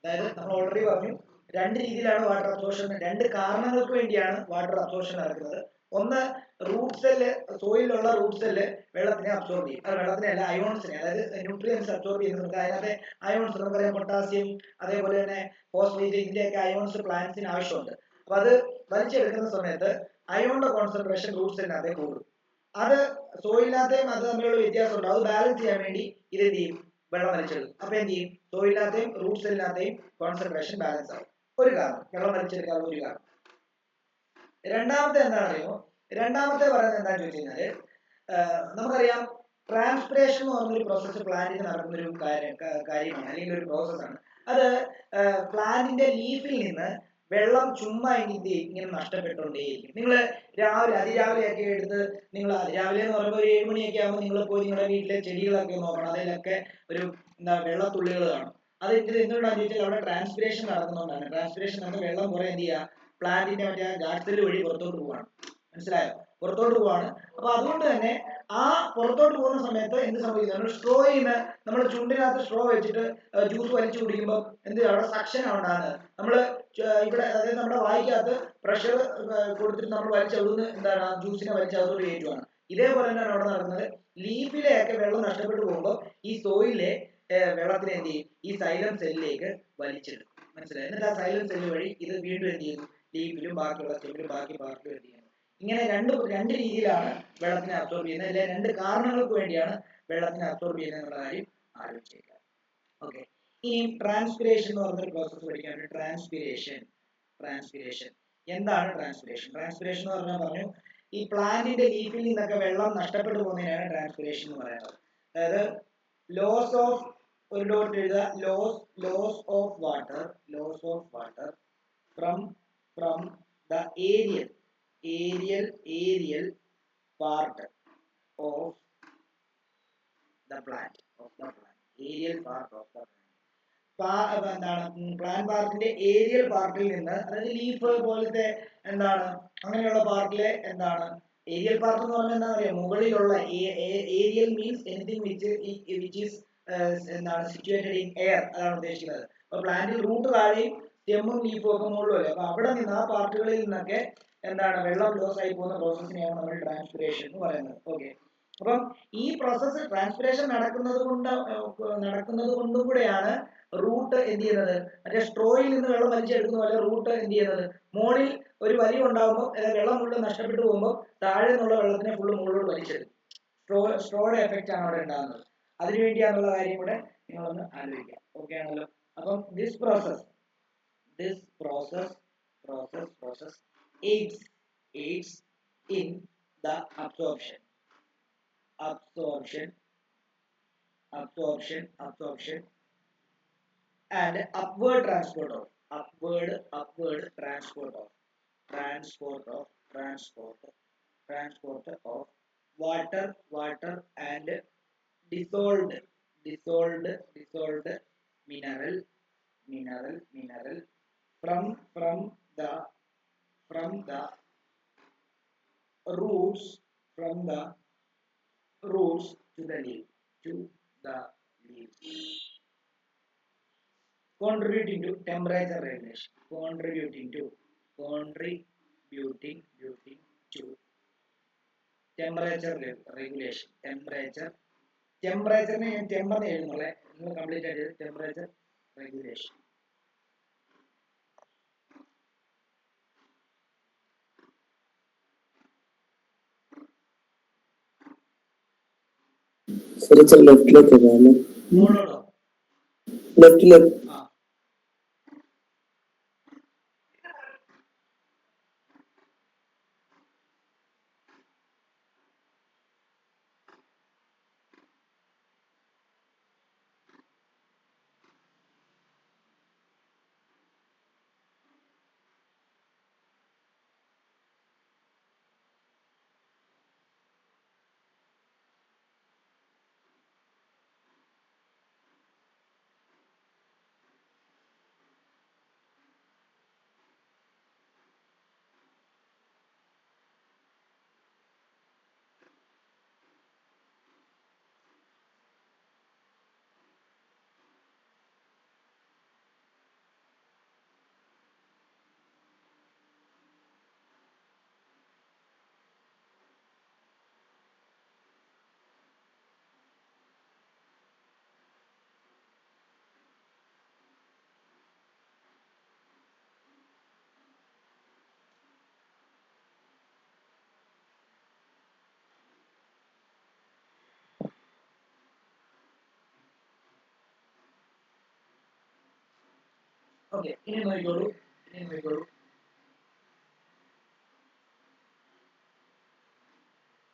അതായത് നമ്മൾ ഓൾറെഡി പറഞ്ഞു, 2 രീതിയിലാണ് വാട്ടർ അബ്സോർപ്ഷൻ. 2 കാരണങ്ങൾക്ക് വേണ്ടിയാണ് വാട്ടർ അബ്സോർപ്ഷൻ നടക്കുന്നത്. ഒന്ന്, റൂട്ട് സെല്ല്, സോയിലുള്ള റൂട്ട് സെല്ല് വെള്ളത്തിനെ അബ്സോർബ് ചെയ്യും. അത് വെള്ളത്തിനല്ല, അയോൺസിനെ, അതായത് ന്യൂട്രിയൻസ് അബ്സോർബ് ചെയ്യുന്നത്. അതിനകത്തെ അയോൺസ് നമുക്കറിയാം, പൊട്ടാസ്യം അതേപോലെ തന്നെ ഫോസ്ഫേറ്റ്, ഇതിന്റെയൊക്കെ അയോൺസ് പ്ലാന്റ്സിന് ആവശ്യമുണ്ട്. അപ്പൊ അത് വലിച്ചെടുക്കുന്ന സമയത്ത് അയോണിന്റെ കോൺസെൻട്രേഷൻ റൂട്ട് സെല്ലിനകത്തെ കൂടും. അത് സോയിലിനകത്തെയും അത് തമ്മിലുള്ള വ്യത്യാസം ഉണ്ട്. അത് ബാലൻസ് ചെയ്യാൻ വേണ്ടി ഇത് എന്ത് ചെയ്യും, വെള്ളം വലിച്ചെടുക്കും. അപ്പൊ എന്ത് ചെയ്യും, സോയിലിനകത്തെയും റൂട്ട് സെല്ലിനകത്തെയും കോൺസെൻട്രേഷൻ ബാലൻസ് ആവും. ഒരു കാരണം, വെള്ളം വലിച്ചെടുക്കാനുള്ള ഒരു കാരണം. രണ്ടാമത്തെ എന്താണെന്നറിയോ, രണ്ടാമത്തെ പറയുന്നത് എന്താണെന്ന് ചോദിച്ചു കഴിഞ്ഞാല്, നമുക്കറിയാം ട്രാൻസ്പിറേഷൻ എന്ന് പറഞ്ഞൊരു പ്രോസസ്സ് പ്ലാന്റിന് നടക്കുന്ന ഒരു കാര്യമാണ്, അല്ലെങ്കിൽ ഒരു പ്രോസസ്സാണ്. അത് പ്ലാന്റിന്റെ ലീഫിൽ നിന്ന് വെള്ളം ചുമ്മാ ഇങ്ങനെ നഷ്ടപ്പെട്ടുകൊണ്ടേയിരിക്കും. നിങ്ങൾ അതിരാവിലെയൊക്കെ എടുത്ത്, നിങ്ങൾ അതിരാവിലെ എന്ന് പറയുമ്പോൾ ഒരു 7 മണിയൊക്കെ ആകുമ്പോൾ നിങ്ങൾ പോയി നിങ്ങളുടെ വീട്ടിലെ ചെടികളൊക്കെ നോക്കണം. അതിലൊക്കെ ഒരു വെള്ളത്തുള്ളികൾ കാണും. അത് എന്തുകൊണ്ടാണെന്ന് ചോദിച്ചാൽ അവിടെ ട്രാൻസ്പിറേഷൻ നടക്കുന്നതുകൊണ്ടാണ്. ട്രാൻസ്പിറേഷൻ നടന്ന് വെള്ളം കുറെ എന്ത് ചെയ്യുക, പ്ലാന്റിന്റെ മറ്റേ ഗാഡ് സെല്ല് വഴി പുറത്തോട്ട് പോവാണ്. മനസ്സിലായോ? പുറത്തോട്ട് പോവാണ്. അപ്പൊ അതുകൊണ്ട് തന്നെ ആ പുറത്തോട്ട് പോകുന്ന സമയത്ത് എന്ത് സംഭവിക്കുന്നു, സ്ട്രോയിന്ന് നമ്മൾ ചുണ്ടിനകത്ത് സ്ട്രോ വെച്ചിട്ട് ജ്യൂസ് വലിച്ചു കുടിക്കുമ്പോൾ എന്ത് അവിടെ സക്ഷൻ ഉണ്ടാകുന്നത്. നമ്മൾ ഇവിടെ, അതായത് നമ്മുടെ വായിക്കകത്ത് പ്രഷർ കൊടുത്തിട്ട് നമ്മൾ വലിച്ചെടുന്ന് എന്താണ്, ജ്യൂസിനെ വലിച്ചകത്തോട്ട് കയറ്റുവാണ്. ഇതേപോലെ തന്നെയാണ് അവിടെ നടക്കുന്നത്. ലീഫിലെയൊക്കെ വെള്ളം നഷ്ടപ്പെട്ടു പോകുമ്പോൾ ഈ സോയിലെ വെള്ളത്തിനെ എന്ത് ചെയ്യും, ഈ സൈലം സെല്ലിലേക്ക് വലിച്ചെടുക്കും. മനസ്സിലായി? എന്നിട്ട് ആ സൈലം സെല്ല് വഴി ഇത് വീണ്ടും എന്ത് ചെയ്യും, ലീഫിലും ബാക്കിയുള്ള സ്റ്റെമ്മിലും ബാക്കി പാർട്ടിലും എന്ത് ചെയ്യുന്നത്. ഇങ്ങനെ രണ്ട് രീതിയിലാണ് വെള്ളത്തിനെ അബ്സോർബ് ചെയ്യുന്നത്. അല്ലെ 2 കാരണങ്ങൾക്ക് വേണ്ടിയാണ് വെള്ളത്തിനെ അബ്സോർബ് ചെയ്യുന്നത് എന്നുള്ള കാര്യം ആലോചിച്ചേക്കാം. ഓക്കെ, ഇനി ട്രാൻസ്പിറേഷൻ എന്ന് പറഞ്ഞൊരു പ്രോസസ്സ് പഠിക്കാൻ വേണ്ടി, ട്രാൻസ്പിറേഷൻ എന്താണ് ട്രാൻസ്പിറേഷൻ? ട്രാൻസ്പിറേഷൻ എന്ന് പറഞ്ഞാൽ പറഞ്ഞു, ഈ പ്ലാന്റിന്റെ ലീഫിൽ നിന്നൊക്കെ വെള്ളം നഷ്ടപ്പെട്ടു പോകുന്നതിനാണ് ട്രാൻസ്പിറേഷൻ എന്ന് പറയുന്നത്. അതായത് ലോസ് ഓഫ്, ഒരു ഡോട്ട് എഴുതുക, loss of water from the aerial part of the plant. എന്താണ്, പ്ലാന്റ് പാർട്ടിന്റെ ഏരിയൽ പാർട്ടിൽ നിന്ന്, അതായത് ലീഫ് പോലത്തെ എന്താണ് അങ്ങനെയുള്ള പാർട്ടിലെ എന്താണ് ഏരിയൽ പാർട്ട് എന്ന് പറഞ്ഞാൽ എന്താ പറയുക, മുകളിലുള്ള aerial means anything which is എന്താണ് സിറ്റുവേറ്റഡ് ഇൻ എയർ, അതാണ് ഉദ്ദേശിക്കുന്നത്. അപ്പൊ പ്ലാന്റിൽ റൂട്ട് താഴെയും സ്റ്റെമ്മും ലീഫും ഒക്കെ മുകളിലും. അപ്പൊ അവിടെ നിന്ന് ആ പാർട്ടുകളിൽ നിന്നൊക്കെ എന്താണ് വെള്ളം ലോസ് ആയി പോകുന്ന പ്രോസസ്സിനെയാണ് നമ്മൾ ട്രാൻസ്പിറേഷൻ എന്ന് പറയുന്നത്. ഓക്കെ, അപ്പം ഈ പ്രോസസ്സ് ട്രാൻസ്പിറേഷൻ നടക്കുന്നത് കൊണ്ടും കൂടെയാണ് റൂട്ട് എന്ത് ചെയ്യുന്നത്, മറ്റേ സ്ട്രോയിൽ നിന്ന് വെള്ളം വലിച്ചെടുക്കുന്ന പോലെ റൂട്ട് എന്ത് ചെയ്യുന്നത്, മുകളിൽ ഒരു വലിവ് ഉണ്ടാകുമ്പോൾ വെള്ളം മുഴുവൻ നഷ്ടപ്പെട്ടു പോകുമ്പോൾ താഴെ നിന്നുള്ള വെള്ളത്തിനെ ഫുള്ള് മുകളിലോട്ട് വലിച്ചെടുക്കും. സ്ട്രോയുടെ എഫക്റ്റ് ആണ് അവിടെ ഉണ്ടാകുന്നത്. അതിനുവേണ്ടിയാണെന്നുള്ള കാര്യം കൂടെ നിങ്ങളൊന്ന് ആലോചിക്കാം. ഓക്കെ ആണല്ലോ? അപ്പം this process aids in the absorption and upward transport of water and dissolved mineral from the roots to the leaves, contributing to temperature regulation, contributing to temperature regulation. Temperature ne temper എഴുതുന്നല്ലേ, നിങ്ങൾ complete ആയിട്ട് temperature regulation. Sir ലെഫ്റ്റിലേക്ക് പോകാമോ? മുകളിലോട്ടോ? ലെഫ്റ്റിലേക്ക്. Okay, ഇനി നോക്കിക്കോളൂ.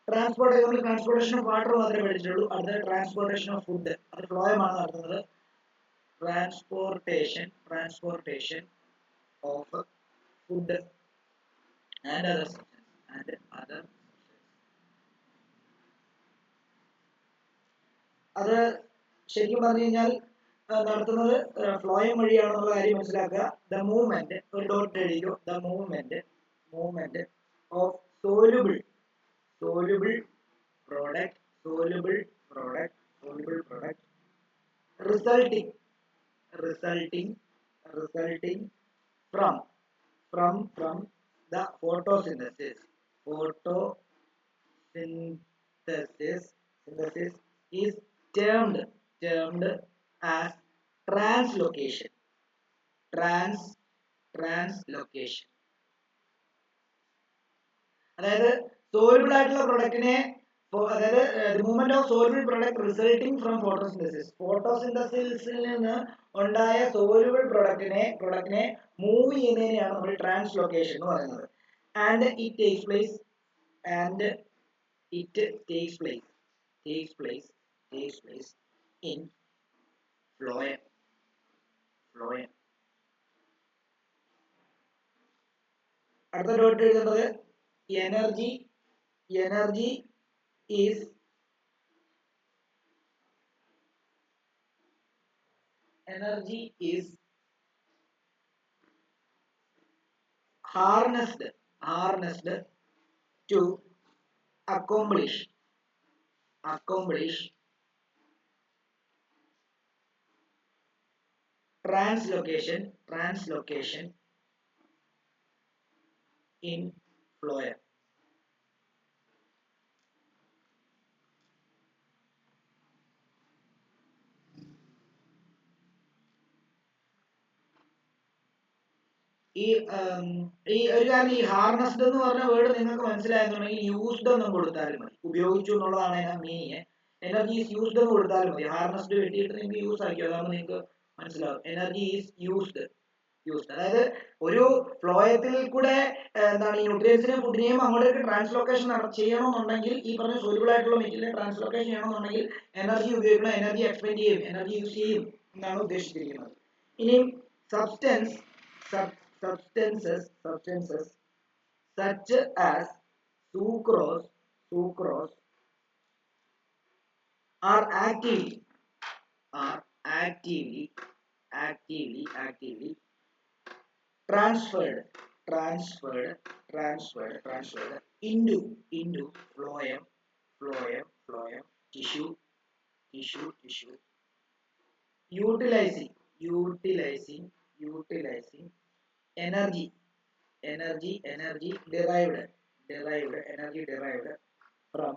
Transportation of water മാത്രമേ പഠിച്ചിട്ടുള്ളൂ. അടുത്ത transportation of food, അത് ഫ്ലോയമാണ് നടത്തുന്നത്. Transportation of food and other അത് ശരിക്കും പറഞ്ഞു കഴിഞ്ഞാൽ നടത്തുന്നത് ഫ്ലോയം വഴിയാണെന്നുള്ള കാര്യം മനസ്സിലാക്കുക. ദ മൂവ്മെന്റ്, ഒരു ഡോട്ട് എഴുതിയോ, the movement of soluble product resulting from the photosynthesis is termed as translocation. അതായത് സോലുബിൾ ആയിട്ടുള്ള പ്രൊഡക്റ്റിനെ, അതായത് movement of soluble product resulting from ഫോട്ടോസിന്തസിസിൽ നിന്ന് ഉണ്ടായ സോലുബിൾ പ്രൊഡക്റ്റിനെ മൂവ് ചെയ്യുന്നതിനെയാണ് നമ്മൾ ട്രാൻസ്ലൊക്കേഷൻ എന്ന് പറയുന്നത്. And it takes place in phloem. അടുത്ത ഡോട്ട് എഴുതുന്നത് energy is harnessed to accomplish translocation in phloem. ഈ ഒരു കാര്യം, ഈ ഹാർനസ്ഡ് എന്ന് പറഞ്ഞ വേർഡ് നിങ്ങൾക്ക് മനസ്സിലായെന്നുണ്ടെങ്കിൽ യൂസ്ഡ് എന്നും കൊടുത്താലും മതി. ഉപയോഗിച്ചു എന്നുള്ളതാണ് അതിന്റെ മീനിങ്. എനർജി ഈസ് യൂസ്ഡ് എന്ന് കൊടുത്താലും മതി. ഹാർനസ്ഡ് വെട്ടിയിട്ട് നിങ്ങൾക്ക് യൂസ് ആക്കിയോ, അതാകുമ്പോൾ നിങ്ങൾക്ക് മനസ്സിലാവും. Energy is used. അതായത് ഒരു ഫ്ലോയത്തിൽ കൂടെ എന്താണ് ഈ ന്യൂട്രിയൻസിനെയും ഫുഡിനെയും അങ്ങോട്ടേക്ക് ട്രാൻസ്ലോക്കേഷൻ ചെയ്യണമെന്നുണ്ടെങ്കിൽ, ഈ പറഞ്ഞ സോലുബിൾ ആയിട്ടുള്ള മെറ്റീരിയൽ ട്രാൻസ്ലോക്കേഷൻ ചെയ്യണമെന്നുണ്ടെങ്കിൽ എനർജി ഉപയോഗിക്കണം, എനർജി എക്സ്പെൻഡ് ചെയ്യും, എനർജി യൂസ് ചെയ്യും എന്നാണ് ഉദ്ദേശിച്ചിരിക്കുന്നത്. ഇനി substances such as sucrose are actively transferred into phloem tissue utilizing energy derived from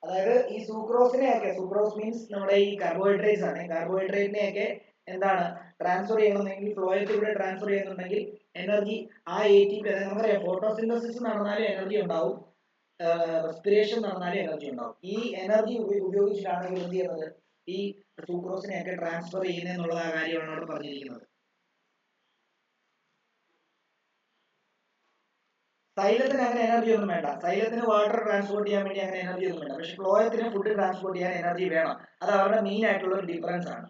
അതായത് ഈ സൂക്രോസിനെയൊക്കെ, സൂക്രോസ് മീൻസ് നമ്മുടെ ഈ കാർബോഹൈഡ്രേറ്റ്സ് ആണ്, കാർബോഹൈഡ്രേറ്റിനെയൊക്കെ എന്താണ് ട്രാൻസ്ഫർ ചെയ്യണമെന്നെങ്കിൽ, ഫ്ലോയത്തിലൂടെ ട്രാൻസ്ഫർ ചെയ്യുന്നുണ്ടെങ്കിൽ എനർജി ആ ATP, നമുക്കറിയാം ഫോട്ടോസിന്തസിസ് നടന്നാലും എനർജി ഉണ്ടാവും, റെസ്പിറേഷൻ നടന്നാലും എനർജി ഉണ്ടാവും. ഈ എനർജി ഉപയോഗിച്ചിട്ടാണ് ഇവർ എന്ത് ചെയ്യുന്നത്, ഈ സൂക്രോസിനെയൊക്കെ ട്രാൻസ്ഫർ ചെയ്യുന്നത് എന്നുള്ള ആ കാര്യമാണ് അവിടെ പറഞ്ഞിരിക്കുന്നത്. സൈലത്തിന് അങ്ങനെ എനർജി ഒന്നും വേണ്ട, സൈലത്തിന് വാട്ടർ ട്രാൻസ്പോർട്ട് ചെയ്യാൻ വേണ്ടി അങ്ങനെ എനർജി ഒന്നും വേണ്ട. പക്ഷെ ഫ്ലോയത്തിന് ഫുഡ് ട്രാൻസ്പോർട്ട് ചെയ്യാൻ എനർജി വേണം. അത് അവരുടെ മെയിൻ ആയിട്ടുള്ള ഒരു ഡിഫറൻസ് ആണ്.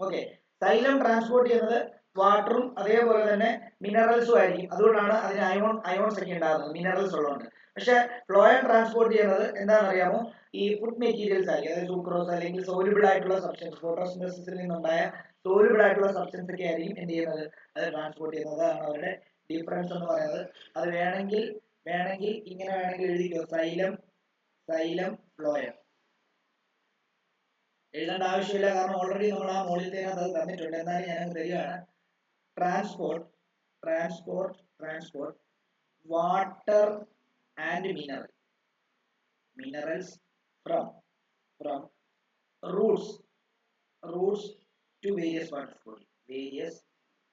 ഓക്കെ, സൈലം ട്രാൻസ്പോർട്ട് ചെയ്യുന്നത് വാട്ടറും അതേപോലെ തന്നെ മിനറൽസും ആയിരിക്കും. അതുകൊണ്ടാണ് അതിന് അയോൺസ് ഒക്കെ ഉണ്ടാകുന്നത്, മിനറൽസ് ഉള്ളതുകൊണ്ട്. പക്ഷെ ഫ്ലോയം ട്രാൻസ്പോർട്ട് ചെയ്യുന്നത് എന്താണെന്ന് അറിയാമോ, ഈ ഫുഡ് മെറ്റീരിയൽസ് ആയിരിക്കും. അതായത് സൂക്രോസ് അല്ലെങ്കിൽ സോലുബിൾ ആയിട്ടുള്ള സബ്സ്റ്റൻസ്, ഫോട്ടോസിന്തസിസിൽ നിന്നുണ്ടായ സോലുബിൾ ആയിട്ടുള്ള സബ്സ്റ്റൻസ് ഒക്കെ ആയിരിക്കും എന്ത് ചെയ്യുന്നത്, അത് ട്രാൻസ്പോർട്ട് ചെയ്യുന്നത്. അതാണ് അവരുടെ ഡിഫറൻസ് എന്ന് പറയുന്നത്. അത് വേണമെങ്കിൽ ഇങ്ങനെ വേണമെങ്കിൽ എഴുതിക്കോ, സൈലം ഫ്ലോയം. എഴുതേണ്ട ആവശ്യമില്ല, കാരണം ഓൾറെഡി നമ്മൾ ആ മോളിത്തേനകത്ത് അത് തന്നിട്ടുണ്ട്. എന്നാലും ഞാൻ തരികയാണ്. Transport water and minerals from roots to various parts of body,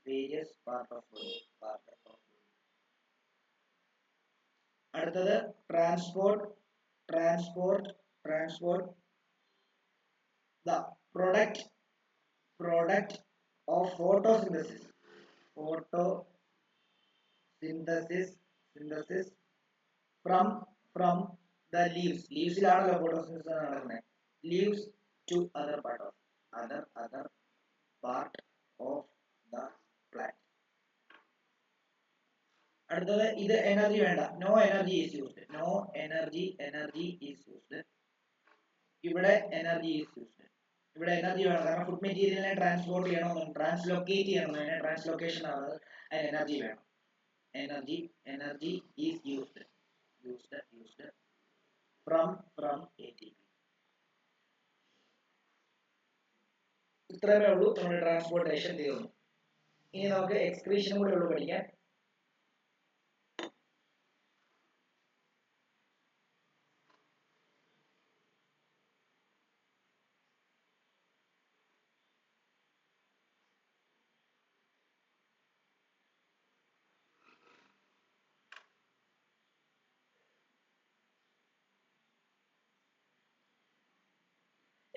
various part of body. അടുത്തത് transport the product of photosynthesis from the leavesലാണല്ലോ photosynthesis നടക്കുന്നത്, leaves to other part of the plant. അടുത്തത് ഇത് എനർജി വേണ്ട, no energy is used. ഇവിടെ energy is used. ഇവിടെ energy വേണം, കാരണം food മെറ്റീരിയലിനെ ട്രാൻസ്പോർട്ട് ചെയ്യണം, ട്രാൻസ്ലൊക്കേറ്റ് ചെയ്യണം, അതിനെ ട്രാൻസ്ലൊക്കേഷൻ ആവുന്നത്, അതിന് എനർജി വേണം. Energy is used from ATP. ഇത്രയേ ഉള്ളൂ നമ്മുടെ ട്രാൻസ്പോർട്ടേഷൻ തീർന്നു. ഇനി നമുക്ക് എക്സ്ക്രീഷനും കൂടെ ഉള്ളൂ പഠിക്കാൻ.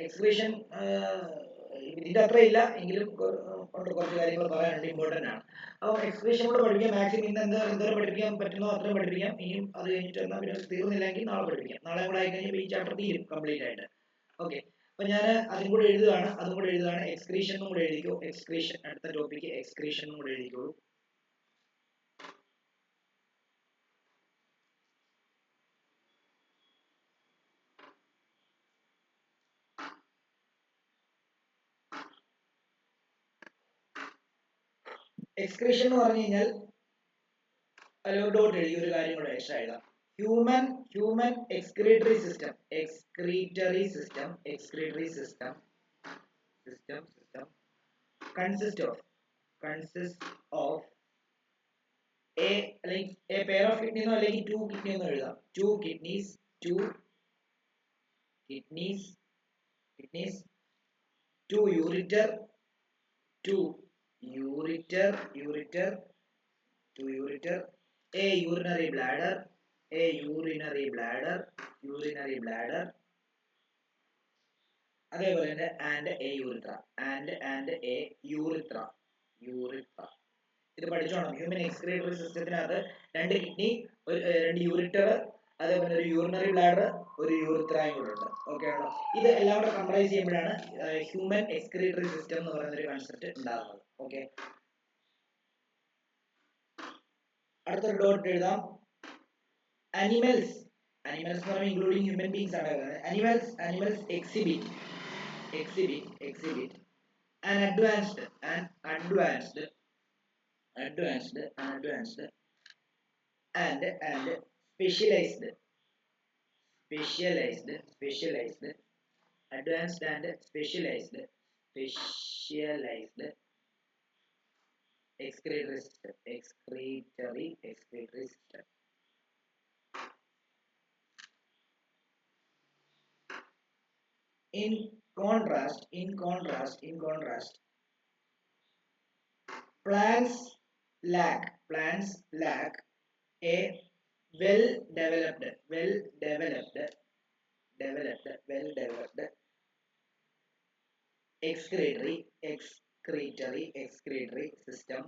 എക്സ്ക്രീഷൻ ഇതിന്റെ അത്ര ഇല്ല എങ്കിലും കൊണ്ട് കുറച്ച് കാര്യങ്ങൾ പറയാനുണ്ട്, ഇമ്പോർട്ടന്റ് ആണ്. അപ്പോൾ എക്സ്ക്രീഷൻ കൂടെ പഠിക്കാം. മാക്സിമം ഇന്ന് എന്തോരം പഠിപ്പിക്കാൻ പറ്റുന്നോ അത്രയും പഠിപ്പിക്കാം. ഇനിയും അത് കഴിഞ്ഞിട്ട് എന്നാൽ പിന്നെ തീർന്നില്ലെങ്കിൽ നാളെ പഠിപ്പിക്കാം. നാളെ കൂടെ ആയി കഴിഞ്ഞാൽ ഈ ചാപ്റ്റർ തീരും കംപ്ലീറ്റ് ആയിട്ട്. ഓക്കെ, അപ്പൊ ഞാൻ അതും കൂടെ എഴുതുകയാണ്. എക്സ്ക്രീഷനും കൂടെ എഴുതിക്കോ. എക്സ്ക്രീഷൻ അടുത്ത ടോപ്പിക്ക്, എക്സ്ക്രീഷനും കൂടെ എഴുതിക്കോളൂ. എക്സ്ക്രീഷൻ എന്ന് പറഞ്ഞു കഴിഞ്ഞാൽ അതിലൊരു ഡോട്ട് എഴുതി ഒരു കാര്യം കൂടെ എക്സ്ട്രാ എഴുതാം. Human excretory system consists of a pair of kidney എന്നോ അല്ലെങ്കിൽ 2 kidney എന്നോ എഴുതാം. 2 kidneys 2 ureter a urinary bladder അതേപോലെ തന്നെ and A urethra, and A urethra, urethra. ഇത് പഠിച്ചോണം. ഹ്യൂമൻ എക്സ്ക്രീറ്ററി സിസ്റ്റത്തിനകത്ത് 2 കിഡ്നി, 2 യൂറിറ്റർ, അതേപോലെ ഒരു യൂറിനറി ബ്ലാഡർ, ഒരു യൂറിത്രയും കൂടെ ഉണ്ട്. ഓക്കെ ആണോ? ഇത് എല്ലാം കൂടെ കംപ്രൈസ് ചെയ്യുമ്പോഴാണ് ഹ്യൂമൻ എക്സ്ക്രീറ്ററി സിസ്റ്റം എന്ന് പറയുന്ന ഒരു കൺസെപ്റ്റ് ഉണ്ടാകുന്നത്. ഓക്കെ, അടുത്തൊരു ഡോട്ട് എഴുതാം. അനിമൽസ്, അനിമൽസ് എന്ന് പറയുമ്പോൾ ഇൻക്ലൂഡിങ് ഹ്യൂമൻ ബീങ്സ് ആണ് പറയുന്നത്. Animals exhibit an advanced and specialized advanced and specialized excretory system. In contrast, plants lack a well developed excretory system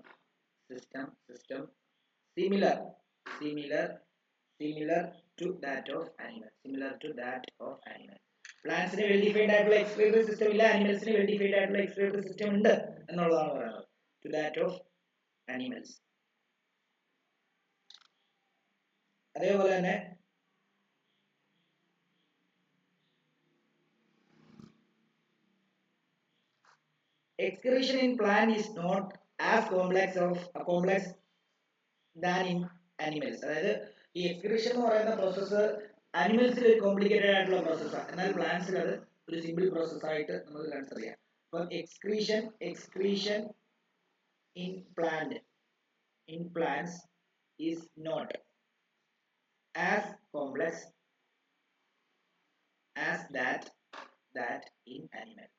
similar to that of animal. Plants ന് well defined ആയിട്ടുള്ള excretory system ഇല്ല, animals ന് well defined ആയിട്ടുള്ള excretory system ഉണ്ട് എന്നുള്ളതാണ് പറയുന്നത്. To that of animals. അതേപോലെ തന്നെ excretion in plant is not as complex than in animals. അതായത് ഈ excretion എന്ന് പറയുന്ന പ്രോസസ്സ് അനിമൽസിൽ ഒരു കോംപ്ലിക്കേറ്റഡ് ആയിട്ടുള്ള പ്രോസസ്സാണ്, എന്നാൽ പ്ലാന്റ്സിൽ അത് ഒരു സിമ്പിൾ പ്രോസസ് ആയിട്ട് നമുക്ക് കൺസിഡർ ചെയ്യാം. അപ്പം excretion in plants is not as complex as that in animal.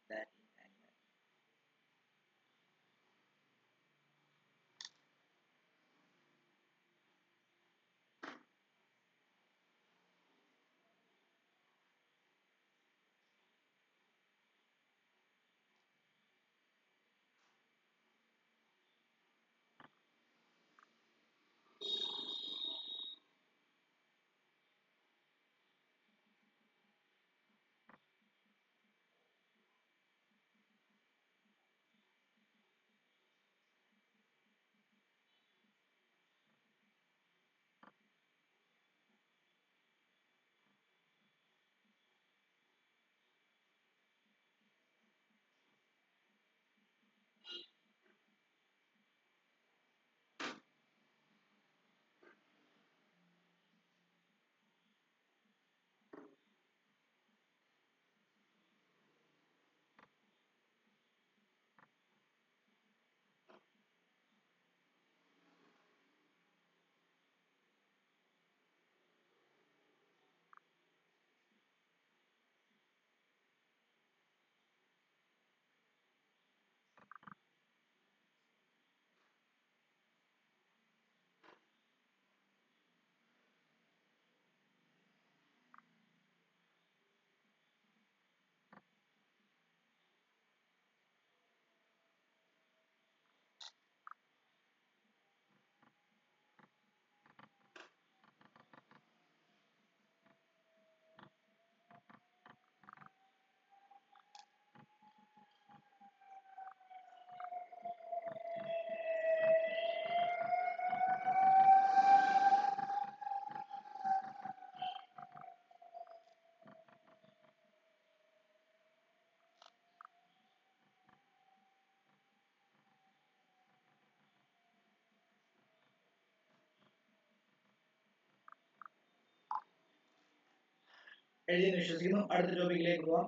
എഴുതിയെന്ന് വിശ്വസിക്കുന്നു. അടുത്ത ടോപ്പിക്കിലേക്ക് പോവാം.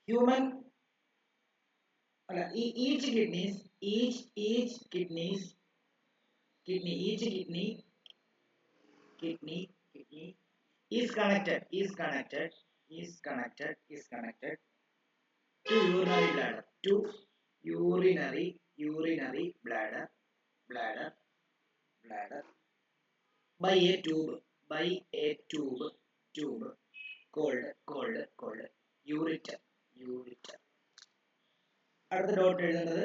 ഹ്യൂമൻ അല്ല, each kidney is connected to urinary bladder by a tube called ureter. അടുത്ത ഡോട്ട് എഴുതേണ്ടത്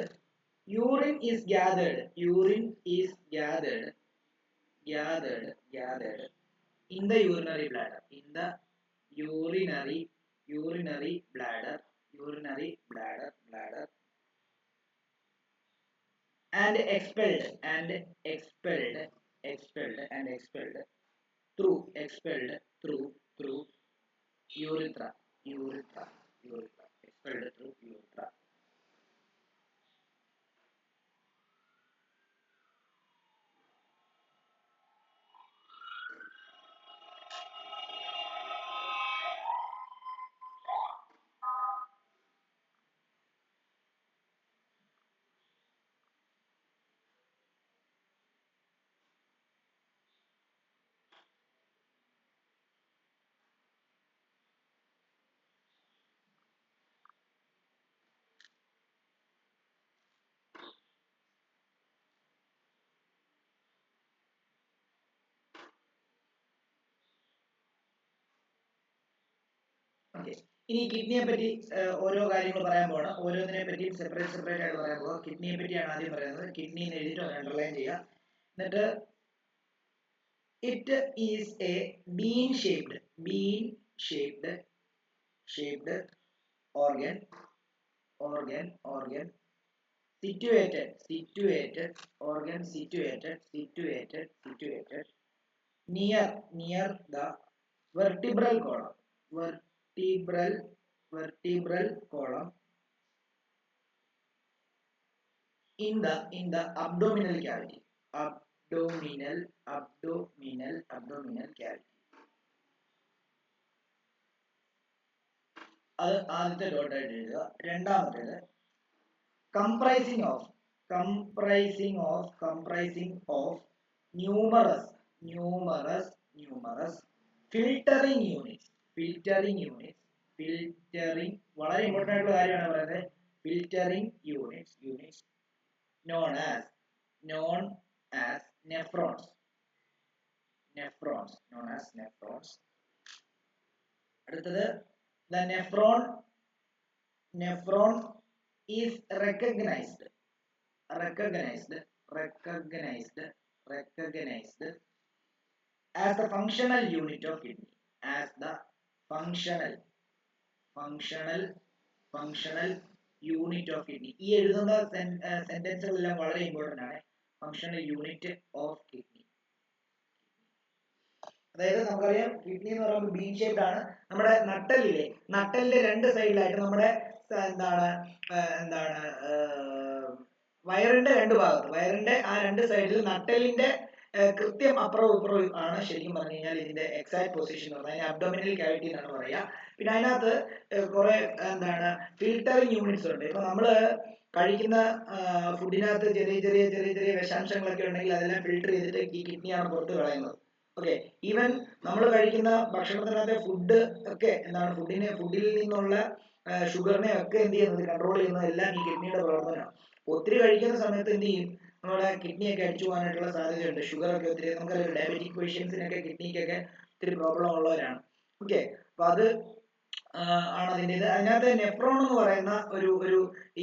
urine is gathered in the urinary bladder and expelled through urethra expelled through urethra. ഇനി കിഡ്നിയെ പറ്റി ഓരോ കാര്യങ്ങൾ പറയാൻ പോകണം. ഓരോന്നിനെ പറ്റിയും സെപ്പറേറ്റ് ആയിട്ട് പറയാൻ പോകാം. കിഡ്നിയെ പറ്റിയാണ് ആദ്യം പറയുന്നത്. കിഡ്നി എന്ന് എഴുതിയിട്ട് അണ്ടർലൈൻ ചെയ്യുക. എന്നിട്ട് it is A bean shaped organ situated near the vertebral column in the abdominal cavity. Abdominal cavity. അത് ആദ്യത്തെ ഡോട്ട് ആയിട്ട് എഴുതുക. രണ്ടാമത്തേത് comprising of numerous filtering units വളരെ ഇമ്പോർട്ടന്റ് ആയിട്ടുള്ള കാര്യമാണ് പറയുന്നത്. filtering units known as nephrons. അടുത്തത് the nephron is recognized as the functional unit of kidney. ഈ എഴുതുന്ന സെന്റൻസുകളെല്ലാം വളരെ ഇമ്പോർട്ടന്റ് ആണ്. Functional unit of kidney. അതായത് നമുക്കറിയാം കിഡ്നി എന്ന് പറയുമ്പോൾ ബീൻ ഷേപ്ഡ് ആണ്. നമ്മുടെ നട്ടലിന്റെ രണ്ട് സൈഡിലായിട്ട് നമ്മുടെ വയറിന്റെ രണ്ട് ഭാഗത്ത് ആ രണ്ട് സൈഡിൽ നട്ടലിന്റെ കൃത്യം അപ്പുറവും ഇപ്പുറവും ആണ് ശരിക്കും പറഞ്ഞു കഴിഞ്ഞാൽ ഇതിന്റെ എക്സാക്ട് പൊസിഷൻ എന്ന് പറഞ്ഞാൽ അബ്ഡോമിനൽ ക്യാവിറ്റി എന്നാണ് പറയുക. പിന്നെ അതിനകത്ത് കുറെ ഫിൽട്ടറിങ് യൂണിറ്റ്സ് ഉണ്ട്. ഇപ്പൊ നമ്മള് കഴിക്കുന്ന ഫുഡിനകത്ത് ചെറിയ വിഷാംശങ്ങളൊക്കെ ഉണ്ടെങ്കിൽ അതെല്ലാം ഫിൽട്ടർ ചെയ്തിട്ട് ഈ കിഡ്നിയാണ് പുറത്ത് കളയുന്നത്. ഓക്കെ, ഈവൻ നമ്മൾ കഴിക്കുന്ന ഭക്ഷണത്തിനകത്തെ ഫുഡ് ഒക്കെ ഫുഡിൽ നിന്നുള്ള ഷുഗറിനെ ഒക്കെ എന്ത് ചെയ്യുന്നത്, കൺട്രോൾ ചെയ്യുന്നത് എല്ലാം ഈ കിഡ്നിയുടെ പ്രവർത്തനമാണ്. ഒത്തിരി കഴിക്കുന്ന സമയത്ത് എന്ത് ചെയ്യും, നമ്മുടെ കിഡ്നിയൊക്കെ അടിച്ചു പോകാനായിട്ടുള്ള സാധ്യതയുണ്ട്. ഷുഗർ ഒക്കെ ഒത്തിരി, നമുക്കറിയാം ഡയബറ്റിക് പേഷ്യൻസിനൊക്കെ കിഡ്നിക്കൊക്കെ ഒത്തിരി പ്രോബ്ലം ഉള്ളവരാണ്. ഓക്കെ, അപ്പൊ അത് ആണ് അതിൻ്റെ. അതിനകത്ത് നെഫ്രോൺ എന്ന് പറയുന്ന ഒരു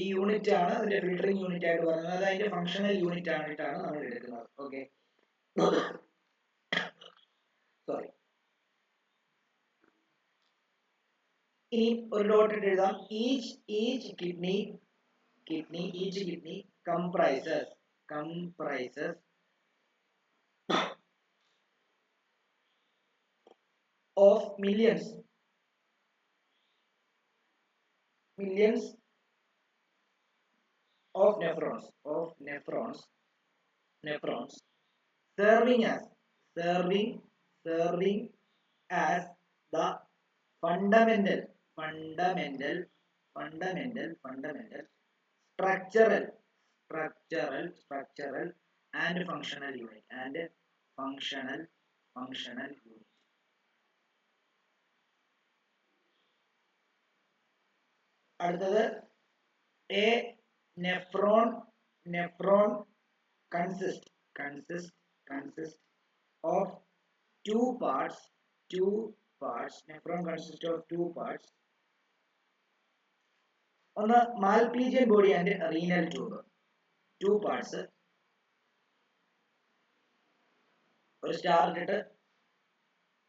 ഈ യൂണിറ്റ് ആണ് അതിന്റെ ഫിൽട്ടറിംഗ് യൂണിറ്റ് ആയിട്ട് പറയുന്നത്. അത് അതിന്റെ ഫങ്ഷണൽ യൂണിറ്റ് ആയിട്ടാണ് നമ്മൾ എടുക്കുന്നത്. Okay, sorry. ഇനി ഒരു ഡോട്ട് ഇട്ട് എഴുതാം. Each kidney comprises of millions of nephrons serving as the fundamental structural and functional unit അടുത്തത് a nephron consists of two parts. Nephron consists of two parts. ഒന്ന് Malpighian body and renal tube. Two parts. ഒരു star ഇട്ടിട്ട്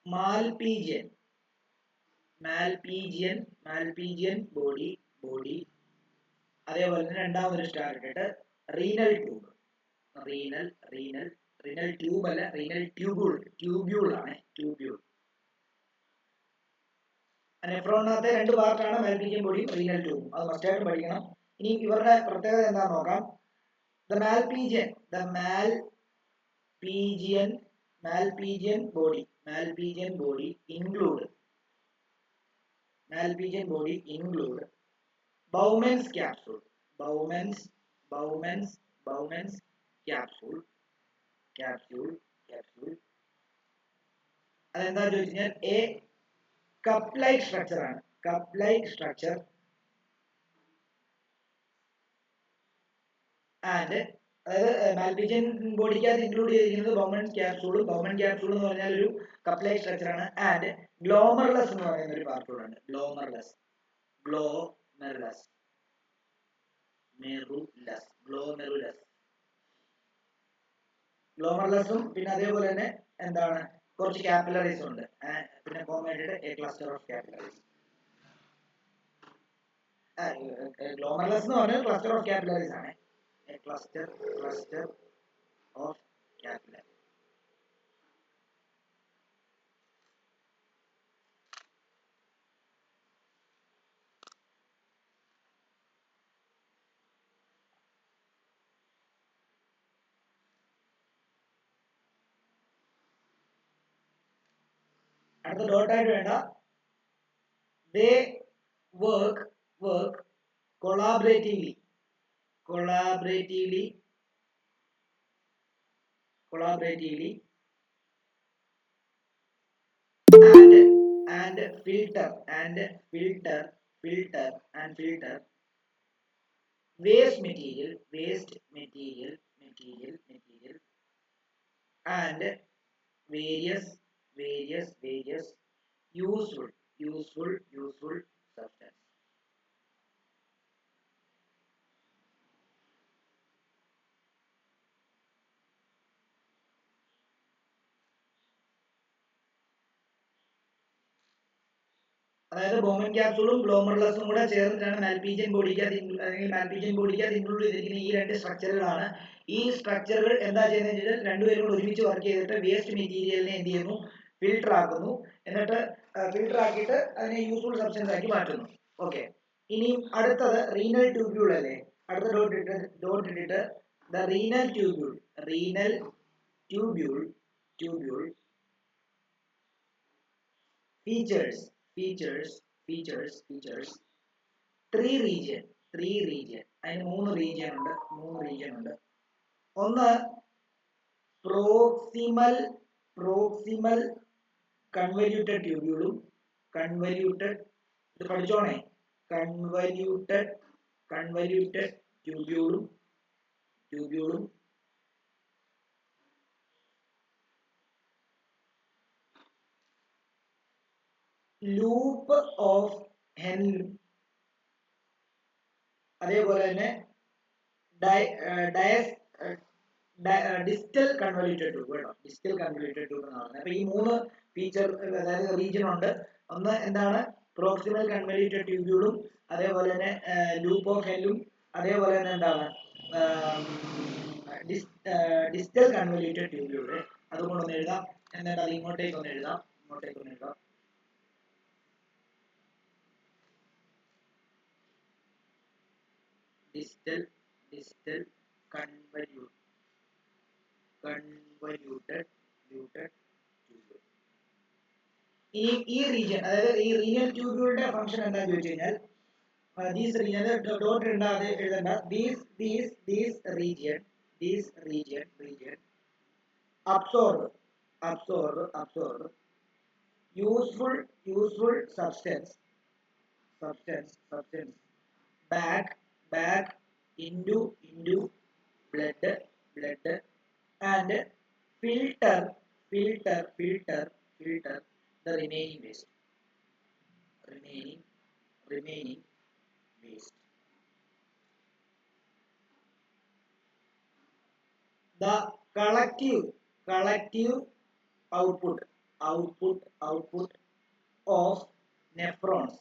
Malpighian body. അതേപോലെ തന്നെ രണ്ടാമതൊരു star ഇട്ടിട്ട് renal tube. Renal tube അല്ല, renal tubule ആണ്. നെഫ്രോണിനകത്തെ രണ്ട് പാർട്ടാണ് മാൽപീജിയൻ ബോഡിയും റീനൽ ട്യൂബും. അത് മസ്റ്റായിട്ടും പഠിക്കണം. ഇനി ഇവരുടെ പ്രത്യേകത എന്താണെന്ന് നോക്കാം. The Malpighian body include Bowman's capsule. അതെന്താ ചോദിച്ചു കഴിഞ്ഞാൽ എ cup like structure ആണ്. ആൻഡ് അതായത് മാൽപീജിയൻ ബോഡിക്കകത്ത് ഇൻക്ലൂഡ് ചെയ്തിരിക്കുന്നത് ബൗമൻ ക്യാപ്സൂൾ എന്ന് പറഞ്ഞാൽ ഒരു കപ്പ് ലൈക്ക് സ്ട്രക്ചർ ആണ്. ആൻഡ് ഗ്ലോമർലസ് എന്ന് പറയുന്ന ഒരു പാർട്ട് കൂടെ ഉണ്ട്. ഗ്ലോമർലസും പിന്നെ അതേപോലെ തന്നെ എന്താണ് കുറച്ച് കാപ്പിലറീസ് ഉണ്ട്. പിന്നെ ഫോർമേറ്റഡ് എ ക്ലസ്റ്റർ ഓഫ് കാപ്പിലറീസ്. ഗ്ലോമർലസ് എന്ന് പറഞ്ഞാൽ ക്ലസ്റ്റർ ഓഫ് കാപ്പിലറീസ് ആണ്. A cluster of capillary. അടുത്ത ഡോട്ട് ആയിട്ട് വേണ്ട. They work collaboratively and filter waste material and various useful substance. അതായത് ബോമൻ ക്യാപ്സൂളും ഗ്ലോമർലസും കൂടെ ചേർന്നിട്ടാണ് മാൽപീജിയൻ ബോഡിക്കകത്ത് ഇൻക്ലൂഡ് ചെയ്തിരിക്കുന്ന ഈ രണ്ട് സ്ട്രക്ചറുകളാണ്. ഈ സ്ട്രക്ചറുകൾ എന്താ ചെയ്യുന്നത് വെച്ചാൽ രണ്ടുപേരും കൂടെ ഒരുമിച്ച് വർക്ക് ചെയ്തിട്ട് വേസ്റ്റ് മെറ്റീരിയലിനെ എന്ത് ചെയ്യുന്നു, ഫിൽട്ടർ ആക്കുന്നു. എന്നിട്ട് ഫിൽട്ടർ ആക്കിയിട്ട് അതിനെ യൂസ്ഫുൾ സബ്സ്റ്റൻസ് ആക്കി മാറ്റുന്നു. ഓക്കെ. ഇനിയും അടുത്തത് റീനൽ ട്യൂബ്യൂൾ അല്ലേ. അടുത്ത ഡോട്ട് ഇട്ടിട്ട് the renal tubule features three region അതിന് മൂന്ന് റീജിയൻ ഉണ്ട്. ഒന്ന് പ്രോക്സിമൽ കൺവല്യൂട്ടഡ് ട്യൂബ്യൂളും ഇത് പഠിച്ചോണേ. കൺവല്യൂട്ടഡ് ട്യൂബ്യൂളും ലൂപ്പ് ഓഫ് ഹെൻലും അതേപോലെ തന്നെ ഡിസ്റ്റൽ കൺവല്യൂട്ടഡ് ട്യൂബ് എന്ന് പറയുന്നത്. അപ്പൊ ഈ മൂന്ന് ഫീച്ചർ അതായത് റീജിയൻ ഉണ്ട്. ഒന്ന് എന്താണ് പ്രോക്സിമൽ കൺവല്യൂട്ടഡ് ട്യൂബ്യൂളും അതേപോലെ തന്നെ ലൂപ്പ് ഓഫ് ഹെല്ലും അതേപോലെ തന്നെ എന്താണ് ഡിസ്റ്റൽ കൺവല്യൂട്ടഡ് ട്യൂബ്യൂള്. അതുകൊണ്ടൊന്ന് എഴുതാം. എന്നിട്ട് അത് ഇങ്ങോട്ടേക്ക് ഒന്ന് എഴുതാം. distal convoluted tube. ഈ റീജിയൻ അതായത് ഈ റീനൽ ട്യൂബ്യൂളിന്റെ ഫംഗ്ഷൻ എന്താന്ന് ചോദിച്ചു കഴിഞ്ഞാൽ these region ഡോട്ട് എഴുതണ്ട. these region absorb useful substance back into blood and filter filter the remaining waste. Remaining waste. The collective output of nephrons,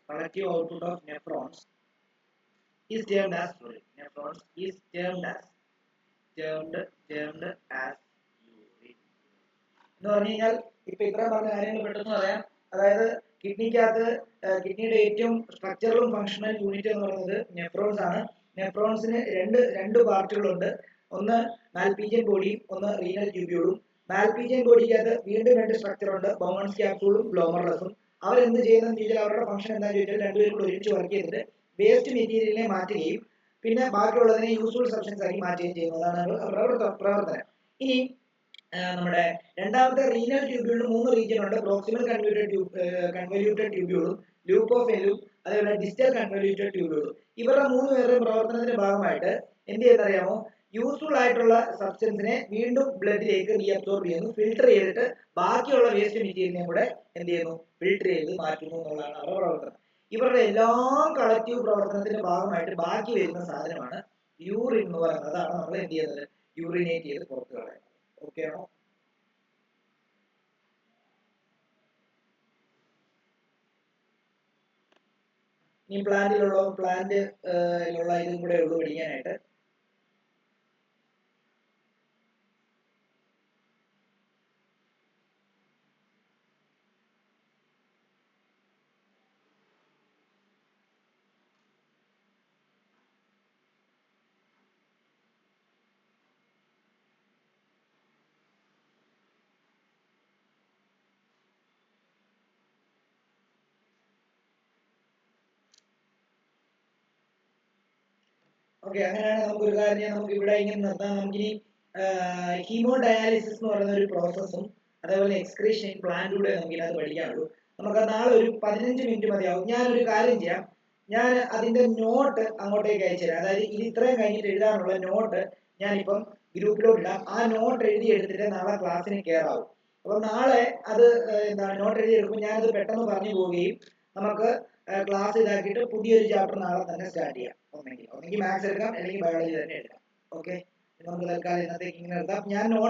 collective output of nephrons is termed as urine. Nephrons is termed as urine. എന്ന് പറഞ്ഞു കഴിഞ്ഞാൽ ഇപ്പൊ ഇത്ര പറഞ്ഞ കാര്യങ്ങൾ പെട്ടെന്ന് പറയാം. അതായത് കിഡ്നിക്കകത്ത് കിഡ്നിയുടെ ഏറ്റവും സ്ട്രക്ചറലും ഫങ്ഷണൽ യൂണിറ്റ് എന്ന് പറയുന്നത് നെഫ്രോൺസ് ആണ്. നെഫ്രോൺസിന് രണ്ട് പാർട്ടുകളുണ്ട്. ഒന്ന് മാൽപീജിയൻ ബോഡിയും ഒന്ന് റീനൽ ട്യൂബ്യൂളും. മാൽപീജിയൻ ബോഡിക്കകത്ത് വീണ്ടും രണ്ട് സ്ട്രക്ചർ ഉണ്ട്, ബൗമൺസ് ക്യാപ്സൂളും ഗ്ലോമറുലസും. അവരെന്ത് ചെയ്യുന്നതെന്ന് ചോദിച്ചാൽ അവരുടെ ഫംഗ്ഷൻ എന്താണെന്ന് ചോദിച്ചാൽ രണ്ടുപേരും കൂടി ഒരുമിച്ച് വർക്ക് ചെയ്തിട്ട് വേസ്റ്റ് മെറ്റീരിയലിനെ മാറ്റുകയും പിന്നെ ബാക്കിയുള്ളതിനെ യൂസ്ഫുൾ സബ്സ്റ്റൻസ് ആക്കി മാറ്റുകയും ചെയ്യുന്നതാണ് അവരുടെ പ്രവർത്തനം. ഇനി നമ്മുടെ രണ്ടാമത്തെ റീനൽ ട്യൂബ്യൂളിന് 3 റീജിയൻ ഉണ്ട്. പ്രോക്സിമൽ കൺവല്യൂട്ടഡ് ട്യൂബ്യൂളും, ലൂപ്പ് ഓഫ് എല്ലും, അതേപോലെ ഡിസ്റ്റൽ കൺവല്യൂട്ടഡ് ട്യൂബ്യൂളും. ഇവരുടെ 3 പേരുടെയും പ്രവർത്തനത്തിന്റെ ഭാഗമായിട്ട് എന്ത് ചെയ്യുന്നറിയാമോ, യൂസ്ഫുൾ ആയിട്ടുള്ള സബ്സ്റ്റൻസിനെ വീണ്ടും ബ്ലഡിലേക്ക് റീഅബ്സോർബ് ചെയ്യുന്നു, ഫിൽട്ടർ ചെയ്തിട്ട് ബാക്കിയുള്ള വേസ്റ്റ് മെറ്റീരിയലിനെ കൂടെ എന്ത് ചെയ്യുന്നു, ഫിൽട്ടർ ചെയ്ത് മാറ്റുന്നു എന്നുള്ളതാണ് അവരുടെ പ്രവർത്തനം. ഇവരുടെ എല്ലാ കളക്റ്റീവ് പ്രവർത്തനത്തിന്റെ ഭാഗമായിട്ട് ബാക്കി വരുന്ന സാധനമാണ് യൂറിൻ എന്ന് പറയുന്നത്. അതാണ് നമ്മൾ എന്ത് ചെയ്യുന്നത്, യൂറിനേറ്റ് ചെയ്ത് പുറത്തു കളയുന്നത്. ഓക്കെ ആണോ? ഇനി പ്ലാന്റിലുള്ള ഇതും കൂടെ ഉള്ളു പഠിക്കാനായിട്ട്. ഓക്കെ, അങ്ങനെയാണ് നമുക്കൊരു കാര്യം നമുക്ക് ഇവിടെ ഇങ്ങനെ നിർത്താം. നമുക്കിനി ഹീമോഡയാലിസിസ് എന്ന് പറയുന്ന ഒരു പ്രോസസ്സും അതേപോലെ എക്സ്ക്രീഷൻ പ്ലാന്റിലൂടെ നമുക്ക് ഇതിനകത്ത് പഠിക്കാനുള്ളൂ. നമുക്ക് നാളെ ഒരു 15 മിനിറ്റ് മതിയാവും. ഞാനൊരു കാര്യം ചെയ്യാം, ഞാൻ അതിന്റെ നോട്ട് അങ്ങോട്ടേക്ക് അയച്ചു തരാം. അതായത് ഇത് ഇത്രയും കഴിഞ്ഞിട്ട് എഴുതാനുള്ള നോട്ട് ഞാനിപ്പം ഗ്രൂപ്പിലോട്ട് ഇടാം. ആ നോട്ട് എഴുതി എടുത്തിട്ട് നാളെ ക്ലാസ്സിന് കയറാവും. അപ്പൊ നാളെ അത് എന്താണ് നോട്ട് എഴുതി എടുക്കുമ്പോൾ ഞാനത് പെട്ടെന്ന് പറഞ്ഞു പോവുകയും നമുക്ക് ക്ലാസ് ഇതാക്കിയിട്ട് പുതിയൊരു ചാപ്റ്റർ നാളെ തന്നെ സ്റ്റാർട്ട് ചെയ്യാം. ഒന്നെങ്കിൽ മാത്സ് എടുക്കാം അല്ലെങ്കിൽ ബയോളജി തന്നെ എടുക്കാം. ഓക്കെ, നമുക്ക് തൽക്കാലം ഇന്നത്തേക്ക് ഇങ്ങനെ എടുക്കാം. ഞാൻ നോട്ട്